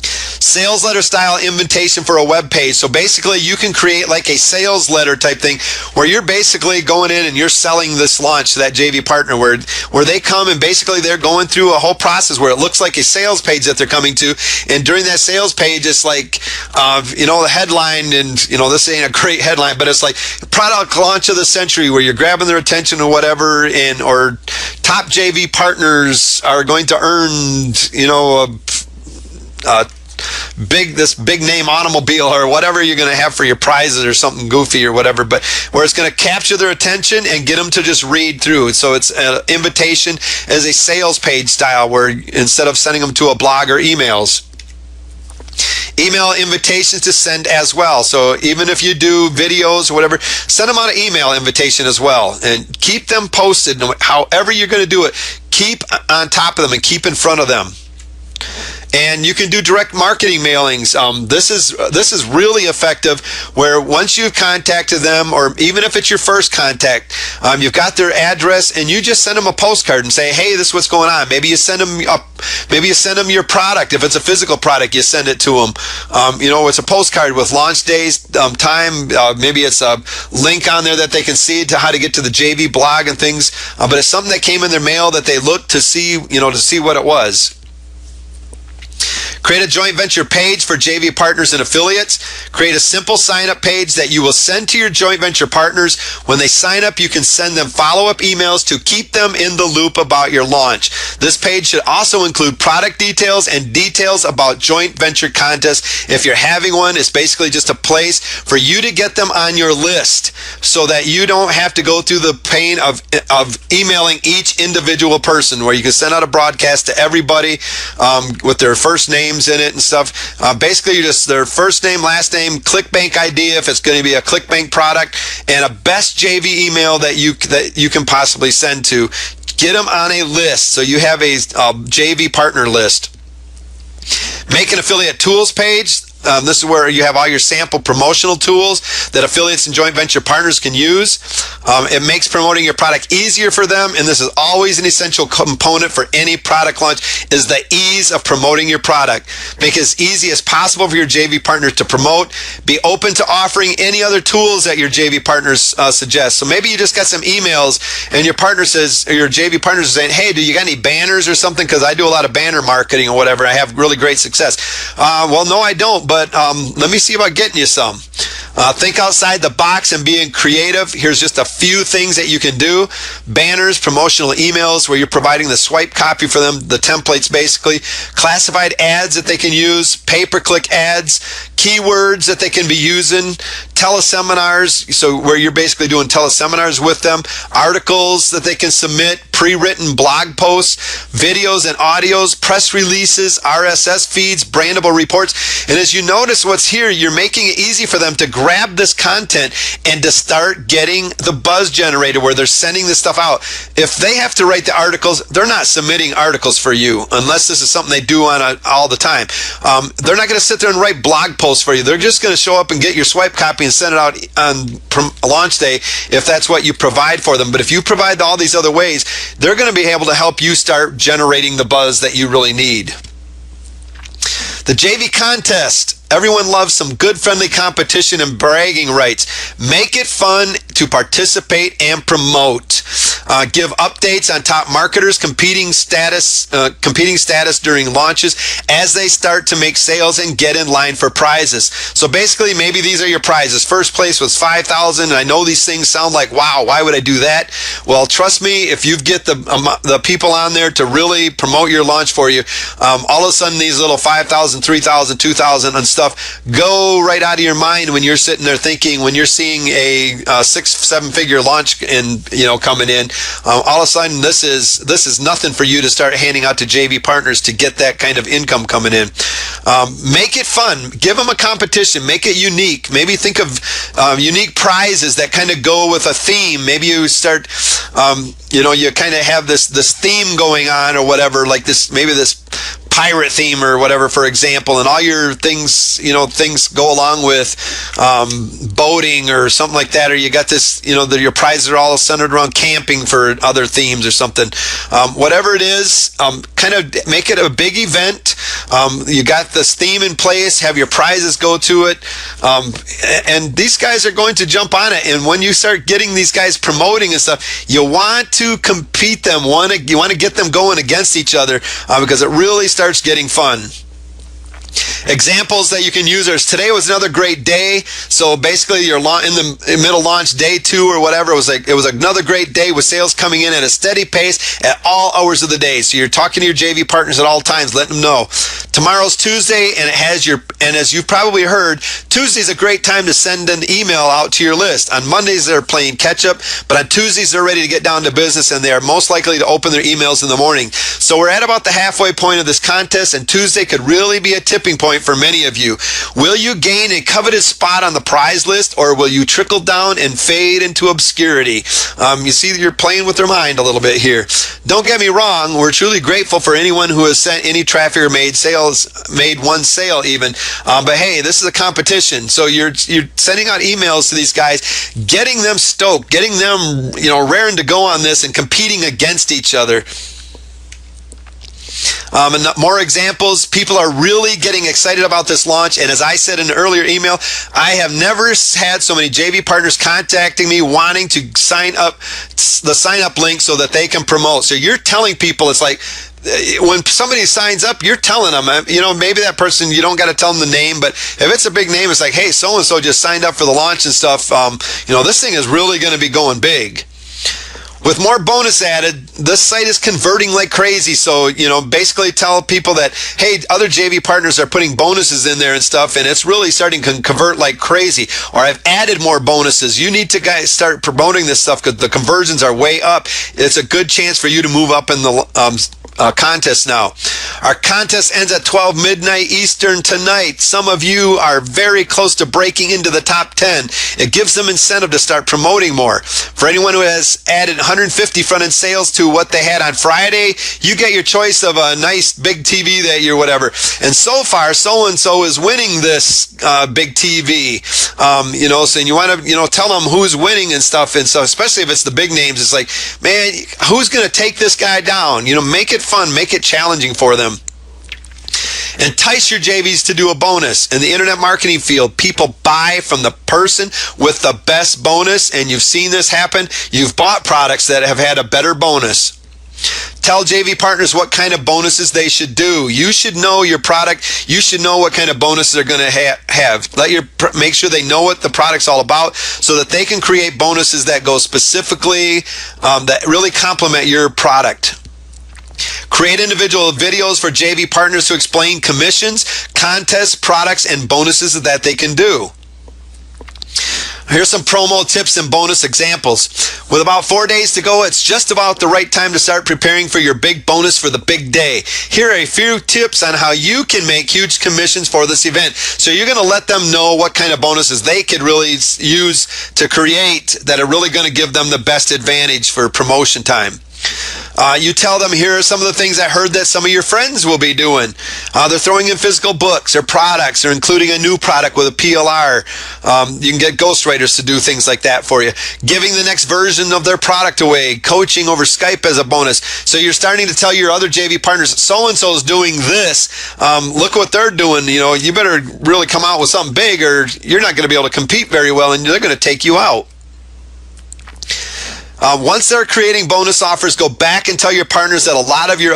Sales letter style invitation for a web page. So basically you can create like a sales letter type thing where you're basically going in and you're selling this launch to that JV partner where they come and basically they're going through a whole process where it looks like a sales page that they're coming to. And during that sales page, it's like, the headline, and, this ain't a great headline, but it's like product launch of the century where you're grabbing their attention or whatever, or top JV partners are going to earn, this big name automobile or whatever you're going to have for your prizes or something goofy or whatever, but where it's going to capture their attention and get them to just read through. So it's an invitation as a sales page style where instead of sending them to a blog or emails, email invitations to send as well. So even if you do videos or whatever, send them out an email invitation as well, and keep them posted. However you're going to do it, keep on top of them and keep in front of them. And you can do direct marketing mailings. This is really effective, where once you've contacted them, or even if it's your first contact, you've got their address, and you just send them a postcard and say, hey, this is what's going on. Maybe you send them your product. If it's a physical product, you send it to them. It's a postcard with launch days, time. Maybe it's a link on there that they can see to how to get to the JV blog and things. But it's something that came in their mail that they looked to see, to see what it was. Create a joint venture page for JV partners and affiliates. Create a simple sign-up page that you will send to your joint venture partners. When they sign up, you can send them follow-up emails to keep them in the loop about your launch. This page should also include product details and details about joint venture contests. If you're having one, it's basically just a place for you to get them on your list so that you don't have to go through the pain of emailing each individual person, where you can send out a broadcast to everybody with their first names in it and stuff. Basically, you just their first name, last name, ClickBank ID if it's going to be a ClickBank product, and a best JV email that you can possibly send to. Get them on a list so you have a JV partner list. Make an affiliate tools page. This is where you have all your sample promotional tools that affiliates and joint venture partners can use. It makes promoting your product easier for them, and this is always an essential component for any product launch, is the ease of promoting your product. Make it as easy as possible for your JV partners to promote. Be open to offering any other tools that your JV partners suggest. So maybe you just got some emails and your partner says, or your JV partners are saying, hey, do you got any banners or something? Because I do a lot of banner marketing or whatever. I have really great success. Well, no, I don't. But let me see about getting you some. Think outside the box and being creative. Here's just a few things that you can do. Banners, promotional emails where you're providing the swipe copy for them, the templates basically. Classified ads that they can use, pay-per-click ads, keywords that they can be using, teleseminars, so where you're basically doing teleseminars with them, articles that they can submit, pre-written blog posts, videos and audios, press releases, RSS feeds, brandable reports. And as you notice what's here, you're making it easy for them to grab this content and to start getting the buzz generated where they're sending this stuff out. If they have to write the articles, they're not submitting articles for you unless this is something they do on all the time. They're not going to sit there and write blog posts for you. They're just going to show up and get your swipe copy and send it out on launch day if that's what you provide for them. But if you provide all these other ways, they're going to be able to help you start generating the buzz that you really need. The JV contest. Everyone loves some good friendly competition and bragging rights. Make it fun to participate and promote. Give updates on top marketers competing status during launches as they start to make sales and get in line for prizes. So basically, maybe these are your prizes. First place was $5,000, and I know these things sound like, wow, why would I do that? Well, trust me, if you get the people on there to really promote your launch for you, all of a sudden these little $5,000, $3,000, $2,000 and stuff go right out of your mind when you're sitting there thinking, when you're seeing a 6-7 figure launch coming in. All of a sudden, this is nothing for you to start handing out to JV partners to get that kind of income coming in. Make it fun. Give them a competition. Make it unique. Maybe think of unique prizes that kind of go with a theme. Maybe you start, you kind of have this theme going on or whatever, like this, maybe this pirate theme or whatever, for example, and all your things, things go along with boating or something like that, or you got this, your prizes are all centered around camping for other themes or something. Whatever it is, kind of make it a big event. You got this theme in place, have your prizes go to it, and these guys are going to jump on it. And when you start getting these guys promoting and stuff, you want to compete them. You want to get them going against each other because it really starts getting fun. Examples that you can use are, today was another great day. So basically you're in the middle launch, day 2 or whatever. It was another great day with sales coming in at a steady pace at all hours of the day. So you're talking to your JV partners at all times, letting them know. Tomorrow's Tuesday, and as you've probably heard, Tuesday's a great time to send an email out to your list. On Mondays they're playing catch up, but on Tuesdays they're ready to get down to business, and they are most likely to open their emails in the morning. So we're at about the halfway point of this contest, and Tuesday could really be a tipping point for many of you. Will you gain a coveted spot on the prize list, or will you trickle down and fade into obscurity? You see, you're playing with their mind a little bit here. Don't get me wrong, we're truly grateful for anyone who has sent any traffic or made one sale even. But hey, this is a competition, so you're sending out emails to these guys, getting them stoked, getting them raring to go on this and competing against each other. And more examples, people are really getting excited about this launch, and as I said in an earlier email, I have never had so many JV partners contacting me wanting to sign up link so that they can promote. So you're telling people, it's like when somebody signs up, you're telling them, maybe that person, you don't got to tell them the name, but if it's a big name, it's like, hey, so-and-so just signed up for the launch and stuff. This thing is really going to be going big. With more bonus added, this site is converting like crazy. So, basically tell people that, hey, other JV partners are putting bonuses in there and stuff, and it's really starting to convert like crazy. Or I've added more bonuses. You need to guys start promoting this stuff because the conversions are way up. It's a good chance for you to move up in the contest now. Our contest ends at 12 midnight Eastern tonight. Some of you are very close to breaking into the top 10. It gives them incentive to start promoting more. For anyone who has added 150 front-end sales to what they had on Friday, you get your choice of a nice big TV that you're whatever. And so far, so-and-so is winning this big TV. So you want to, tell them who's winning and stuff. And so especially if it's the big names, it's like, man, who's going to take this guy down? Make it fun, make it challenging for them. Entice your JVs to do a bonus. In the internet marketing field, people buy from the person with the best bonus, and you've seen this happen. You've bought products that have had a better bonus. Tell JV partners what kind of bonuses they should do. You should know your product. You should know what kind of bonuses they're going to have. Make sure they know what the product's all about so that they can create bonuses that go specifically, that really complement your product. Create individual videos for JV partners to explain commissions, contests, products, and bonuses that they can do. Here's some promo tips and bonus examples. With about 4 days to go, it's just about the right time to start preparing for your big bonus for the big day. Here are a few tips on how you can make huge commissions for this event. So you're going to let them know what kind of bonuses they could really use to create that are really going to give them the best advantage for promotion time. You tell them, here are some of the things I heard that some of your friends will be doing. They're throwing in physical books or products, or including a new product with a PLR. You can get ghostwriters to do things like that for you. Giving the next version of their product away. Coaching over Skype as a bonus. So you're starting to tell your other JV partners, so-and-so is doing this. Look what they're doing. You better really come out with something big, or you're not going to be able to compete very well, and they're going to take you out. Once they're creating bonus offers, go back and tell your partners that a lot of your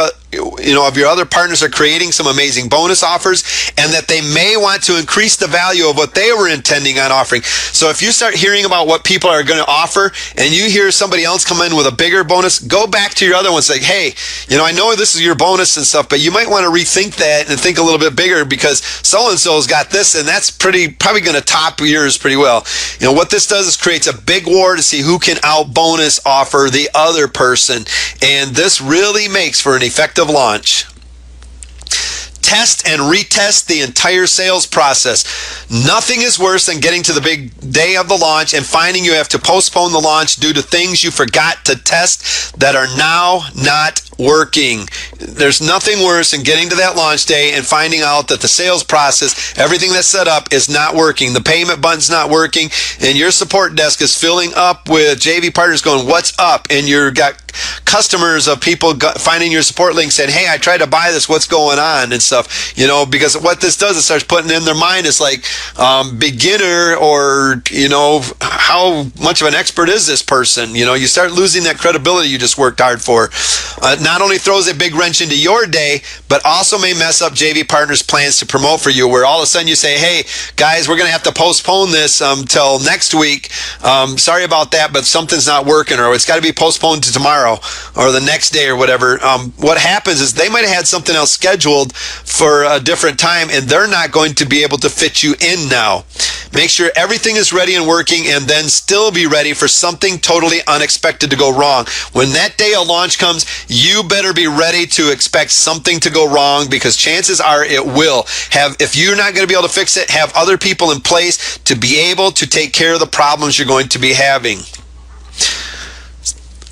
other partners are creating some amazing bonus offers, and that they may want to increase the value of what they were intending on offering. So if you start hearing about what people are going to offer, and you hear somebody else come in with a bigger bonus, go back to your other one and say, hey, I know this is your bonus and stuff, but you might want to rethink that and think a little bit bigger, because so-and-so's got this, and that's probably going to top yours pretty well. What this does is creates a big war to see who can out bonus offer the other person, and this really makes for an effective launch. Test and retest the entire sales process. Nothing is worse than getting to the big day of the launch and finding you have to postpone the launch due to things you forgot to test that are now not working. There's nothing worse than getting to that launch day and finding out that the sales process, everything that's set up, is not working. The payment button's not working, and your support desk is filling up with JV partners going, "What's up?" And you've got customers of people finding your support link saying, "Hey, I tried to buy this. What's going on?" and stuff. Because what this does, it starts putting in their mind is like, beginner, or how much of an expert is this person? You start losing that credibility you just worked hard for. Not only throws a big wrench into your day, but also may mess up JV partners' plans to promote for you, where all of a sudden you say, "Hey guys, we're going to have to postpone this till next week. Sorry about that, but something's not working," or "It's got to be postponed to tomorrow or the next day," or whatever. What happens is they might have had something else scheduled for a different time, and they're not going to be able to fit you in now. Make sure everything is ready and working, and then still be ready for something totally unexpected to go wrong. When that day of launch comes, you better be ready to expect something to go wrong, because chances are it will. If you're not going to be able to fix it, have other people in place to be able to take care of the problems you're going to be having.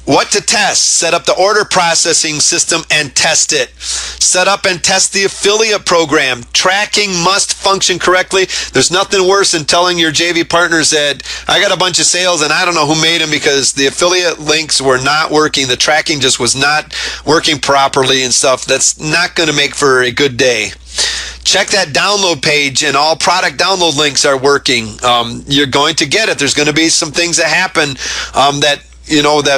What to test? Set up the order processing system and test it. Set up and test the affiliate program. Tracking must function correctly. There's nothing worse than telling your JV partners that I got a bunch of sales and I don't know who made them because the affiliate links were not working. The tracking just was not working properly and stuff. That's not going to make for a good day. Check that download page and all product download links are working. You're going to get it. There's going to be some things that happen that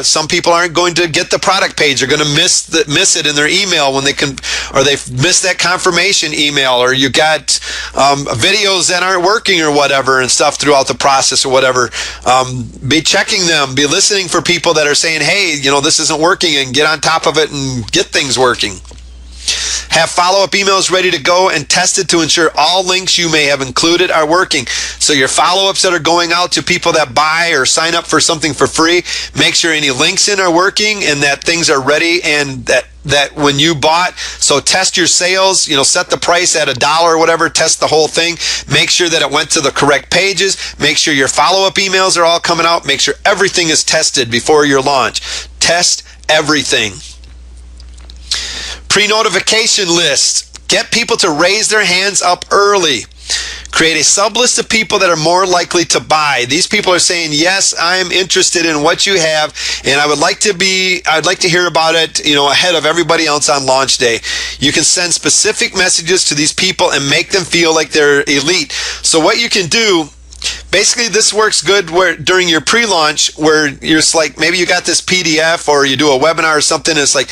some people aren't going to get the product page. They're going to miss it in their email when they can, or they've missed that confirmation email, or you got videos that aren't working or whatever and stuff throughout the process or whatever. Be checking them. Be listening for people that are saying, "Hey, this isn't working," and get on top of it and get things working. Have follow-up emails ready to go and tested to ensure all links you may have included are working. So your follow-ups that are going out to people that buy or sign up for something for free, make sure any links in are working and that things are ready, and that when you bought, so test your sales, set the price at $1 or whatever, test the whole thing, make sure that it went to the correct pages, make sure your follow-up emails are all coming out, make sure everything is tested before your launch. Test everything. Pre-notification list. Get people to raise their hands up early. Create a sub-list of people that are more likely to buy. These people are saying, "Yes, I'm interested in what you have, and I'd like to hear about it, ahead of everybody else on launch day." You can send specific messages to these people and make them feel like they're elite. So what you can do, basically, this works good during your pre-launch, where you're like, maybe you got this PDF or you do a webinar or something. It's like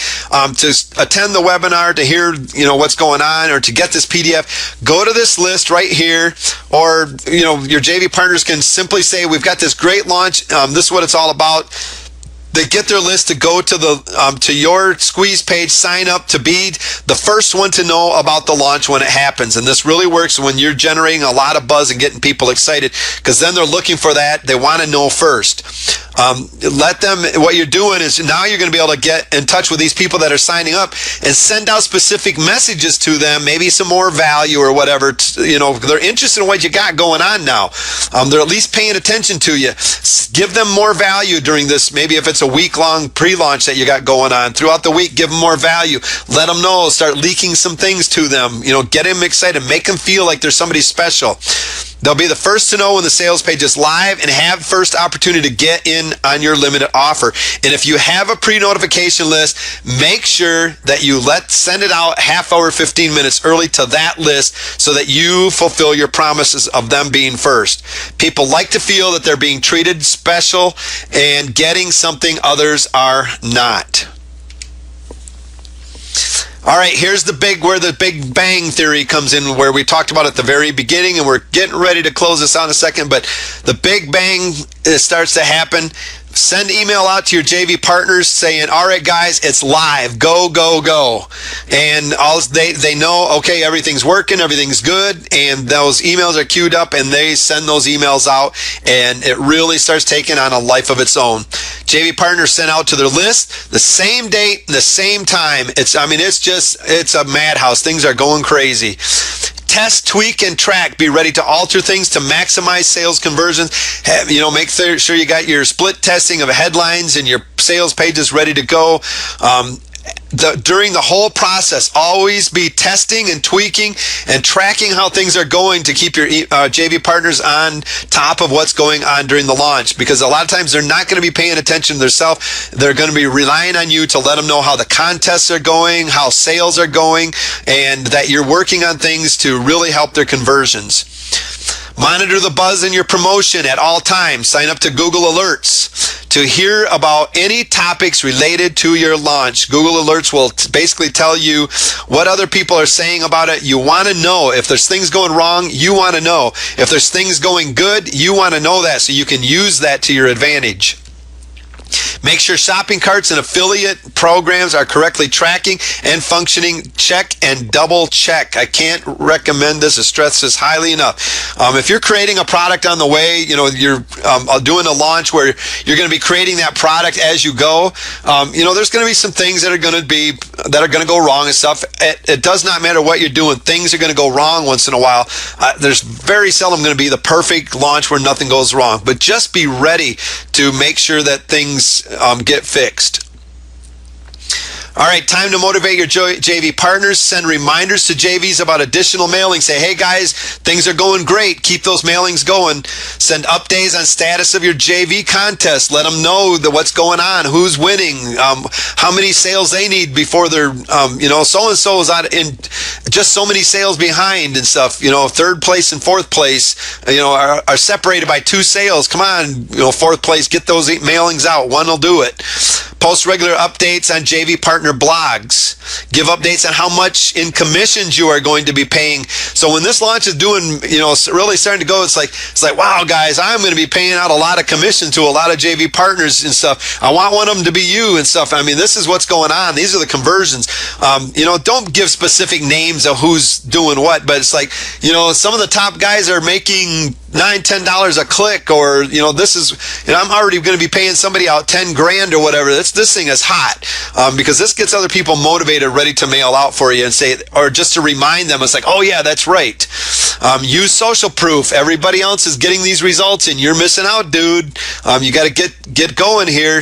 to attend the webinar, to hear what's going on, or to get this PDF. Go to this list right here, or your JV partners can simply say, "We've got this great launch. This is what it's all about." They get their list to go to to your squeeze page, sign up to be the first one to know about the launch when it happens. And this really works when you're generating a lot of buzz and getting people excited, because then they're looking for that. They want to know first. What you're doing is now you're going to be able to get in touch with these people that are signing up and send out specific messages to them, maybe some more value or whatever. They're interested in what you got going on now. They're at least paying attention to you. Give them more value during this. Maybe if it's a week-long pre-launch that you got going on, throughout the week, give them more value. Let them know. Start leaking some things to them. Get them excited. Make them feel like they're somebody special. They'll be the first to know when the sales page is live and have first opportunity to get in on your limited offer. And if you have a pre-notification list, make sure that you send it out half hour, 15 minutes early to that list, so that you fulfill your promises of them being first. People like to feel that they're being treated special and getting something others are not. All right, here's where the Big Bang Theory comes in, where we talked about at the very beginning, and we're getting ready to close this out in a second, but the Big Bang starts to happen. Send email out to your JV partners saying, "All right, guys, it's live. Go, go, go." And they know, okay, everything's working, everything's good, and those emails are queued up, and they send those emails out, and it really starts taking on a life of its own. JV partners sent out to their list the same date, the same time. It's a madhouse. Things are going crazy. Test, tweak, and track. Be ready to alter things to maximize sales conversions. Make sure you got your split testing of headlines and your sales pages ready to go. during the whole process, always be testing and tweaking and tracking how things are going to keep your JV partners on top of what's going on during the launch, because a lot of times they're not going to be paying attention to themselves. They're going to be relying on you to let them know how the contests are going, how sales are going, and that you're working on things to really help their conversions. Monitor the buzz in your promotion at all times. Sign up to Google Alerts to hear about any topics related to your launch. Google Alerts will basically tell you what other people are saying about it. You want to know if there's things going wrong. You want to know if there's things going good. You want to know that so you can use that to your advantage. Make sure shopping carts and affiliate programs are correctly tracking and functioning. Check and double check. I can't recommend this or stress this highly enough. If you're creating a product on the way, you're doing a launch where you're going to be creating that product as you go. There's going to be some things that are going to go wrong and stuff. It does not matter what you're doing. Things are going to go wrong once in a while. There's very seldom going to be the perfect launch where nothing goes wrong. But just be ready to make sure that things get fixed. All right, time to motivate your JV partners. Send reminders to JVs about additional mailings. Say, hey guys, things are going great. Keep those mailings going. Send updates on status of your JV contest. Let them know what's going on, who's winning, how many sales they need before they're, so-and-so is out in just so many sales behind and stuff. Third place and fourth place, are separated by 2 sales. Come on, fourth place, get those mailings out. One will do it. Post regular updates on JV partner blogs. Give updates on how much in commissions you are going to be paying. So when this launch is doing, really starting to go, it's like, wow, guys, I'm going to be paying out a lot of commission to a lot of JV partners and stuff. I want one of them to be you and stuff. I mean, this is what's going on. These are the conversions. Don't give specific names of who's doing what, but it's like, some of the top guys are making $9-10 a click, or this is, I'm already going to be paying somebody out 10 grand or whatever. This thing is hot, because this gets other people motivated, ready to mail out for you and say, or just to remind them, it's like, oh yeah, that's right. Use social proof. Everybody else is getting these results and you're missing out, dude. You got to get going here.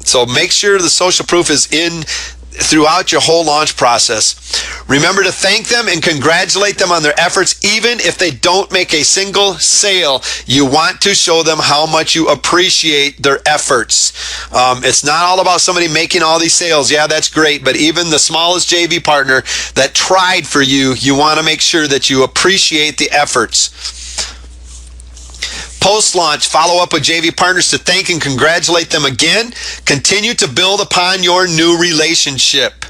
So make sure the social proof is in throughout your whole launch process. Remember to thank them and congratulate them on their efforts, even if they don't make a single sale. You want to show them how much you appreciate their efforts. It's not all about somebody making all these sales. Yeah, that's great, but even the smallest JV partner that tried for you, you want to make sure that you appreciate the efforts. Post-launch, follow up with JV partners to thank and congratulate them again. Continue to build upon your new relationship.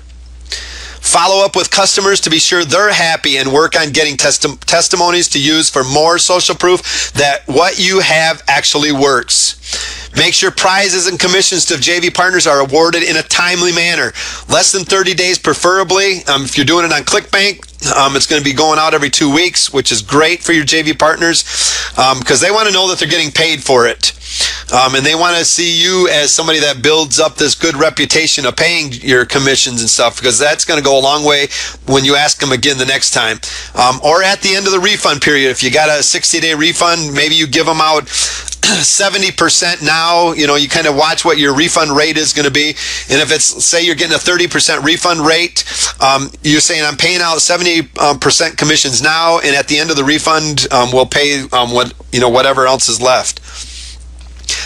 Follow up with customers to be sure they're happy and work on getting testimonies to use for more social proof that what you have actually works. Make sure prizes and commissions to JV partners are awarded in a timely manner. Less than 30 days preferably. If you're doing it on ClickBank, it's going to be going out every 2 weeks, which is great for your JV partners, because they want to know that they're getting paid for it. And they want to see you as somebody that builds up this good reputation of paying your commissions and stuff, because that's going to go a long way when you ask them again the next time. Or at the end of the refund period, if you got a 60-day refund, maybe you give them out 70% now. You kind of watch what your refund rate is going to be. And if it's, say you're getting a 30% refund rate, you're saying I'm paying out 70% commissions now, and at the end of the refund, we'll pay whatever else is left.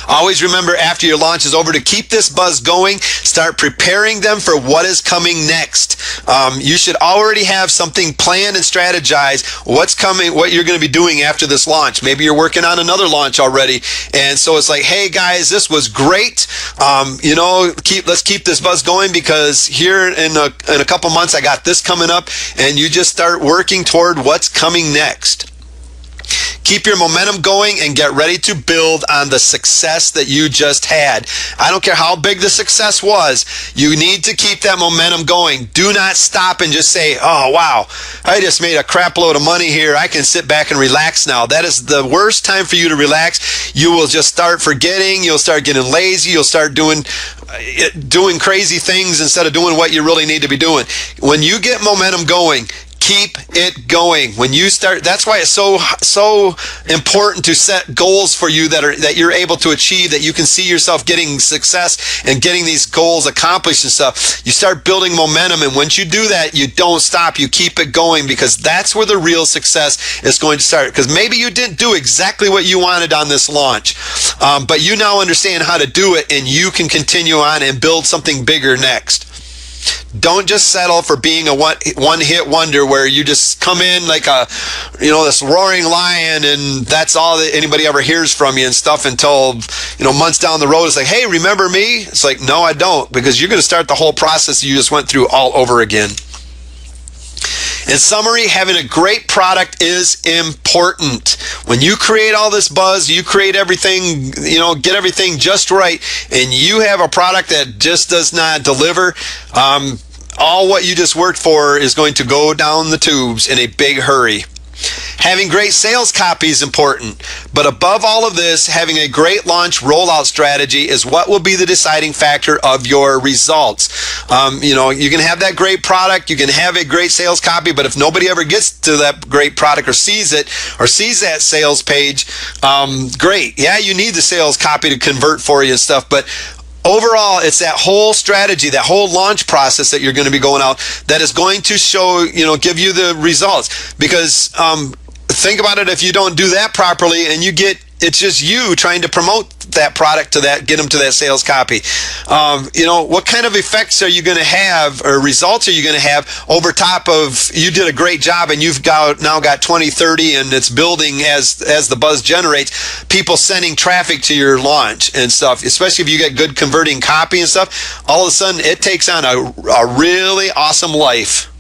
Always remember, after your launch is over, to keep this buzz going. Start preparing them for what is coming next. You should already have something planned and strategized. What's coming, what you're going to be doing after this launch. Maybe you're working on another launch already, and so it's like, hey guys, this was great. Let's keep this buzz going, because here in a couple months I got this coming up, and you just start working toward what's coming next. Keep your momentum going and get ready to build on the success that you just had. I don't care how big the success was. You need to keep that momentum going. Do not stop and just say, oh, wow, I just made a crap load of money here. I can sit back and relax now. That is the worst time for you to relax. You will just start forgetting. You'll start getting lazy. You'll start doing crazy things instead of doing what you really need to be doing. When you get momentum going, Keep it going. When you start, that's why it's so important to set goals for you that you're able to achieve, that you can see yourself getting success and getting these goals accomplished and stuff. You start building momentum, and once you do that, you don't stop. You keep it going, because that's where the real success is going to start. Because maybe you didn't do exactly what you wanted on this launch, but you now understand how to do it, and you can continue on and build something bigger next. Don't just settle for being a one-hit wonder where you just come in like this roaring lion, and that's all that anybody ever hears from you and stuff until, months down the road. It's like, hey, remember me? It's like, no, I don't, because you're going to start the whole process you just went through all over again. In summary, having a great product is important. When you create all this buzz, you create everything, get everything just right, and you have a product that just does not deliver, all what you just worked for is going to go down the tubes in a big hurry. Having great sales copy is important, but above all of this, having a great launch rollout strategy is what will be the deciding factor of your results. You can have that great product, you can have a great sales copy, but if nobody ever gets to that great product or sees it or sees that sales page, great. Yeah, you need the sales copy to convert for you and stuff, but overall, it's that whole strategy, that whole launch process that you're going to be going out that is going to show, give you the results. Because think about it, if you don't do that properly and it's just you trying to promote that product to get them to that sales copy. What kind of effects are you going to have, or results are you going to have over top of, you did a great job and you've now got 20, 30, and it's building as the buzz generates, people sending traffic to your launch and stuff, especially if you get good converting copy and stuff, all of a sudden it takes on a really awesome life.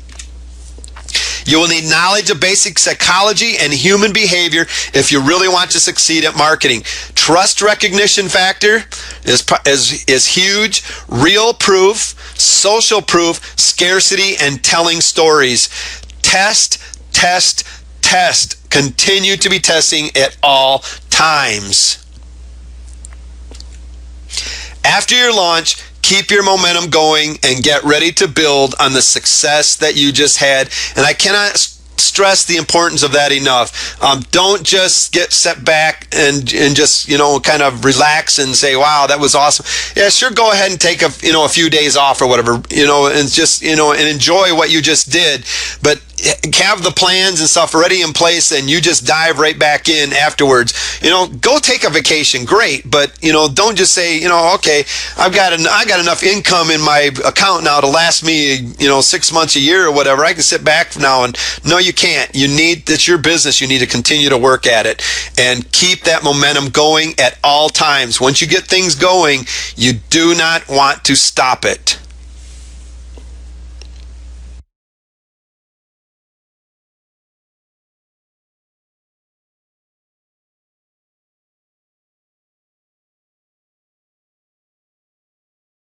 You will need knowledge of basic psychology and human behavior if you really want to succeed at marketing. Trust recognition factor is huge. Real proof, social proof, scarcity, and telling stories. Test. Continue to be testing at all times. After your launch, keep your momentum going and get ready to build on the success that you just had. And I cannot stress the importance of that enough. Don't just get set back and just, kind of relax and say, wow, that was awesome. Yeah, sure, go ahead and take a few days off or whatever, and just, and enjoy what you just did. But have the plans and stuff already in place, and you just dive right back in afterwards. Go take a vacation, great, but don't just say, okay, I got enough income in my account now to last me 6 months, a year, or whatever. I can sit back now. And no, you can't. It's your business. You need to continue to work at it and keep that momentum going at all times. Once you get things going, you do not want to stop it.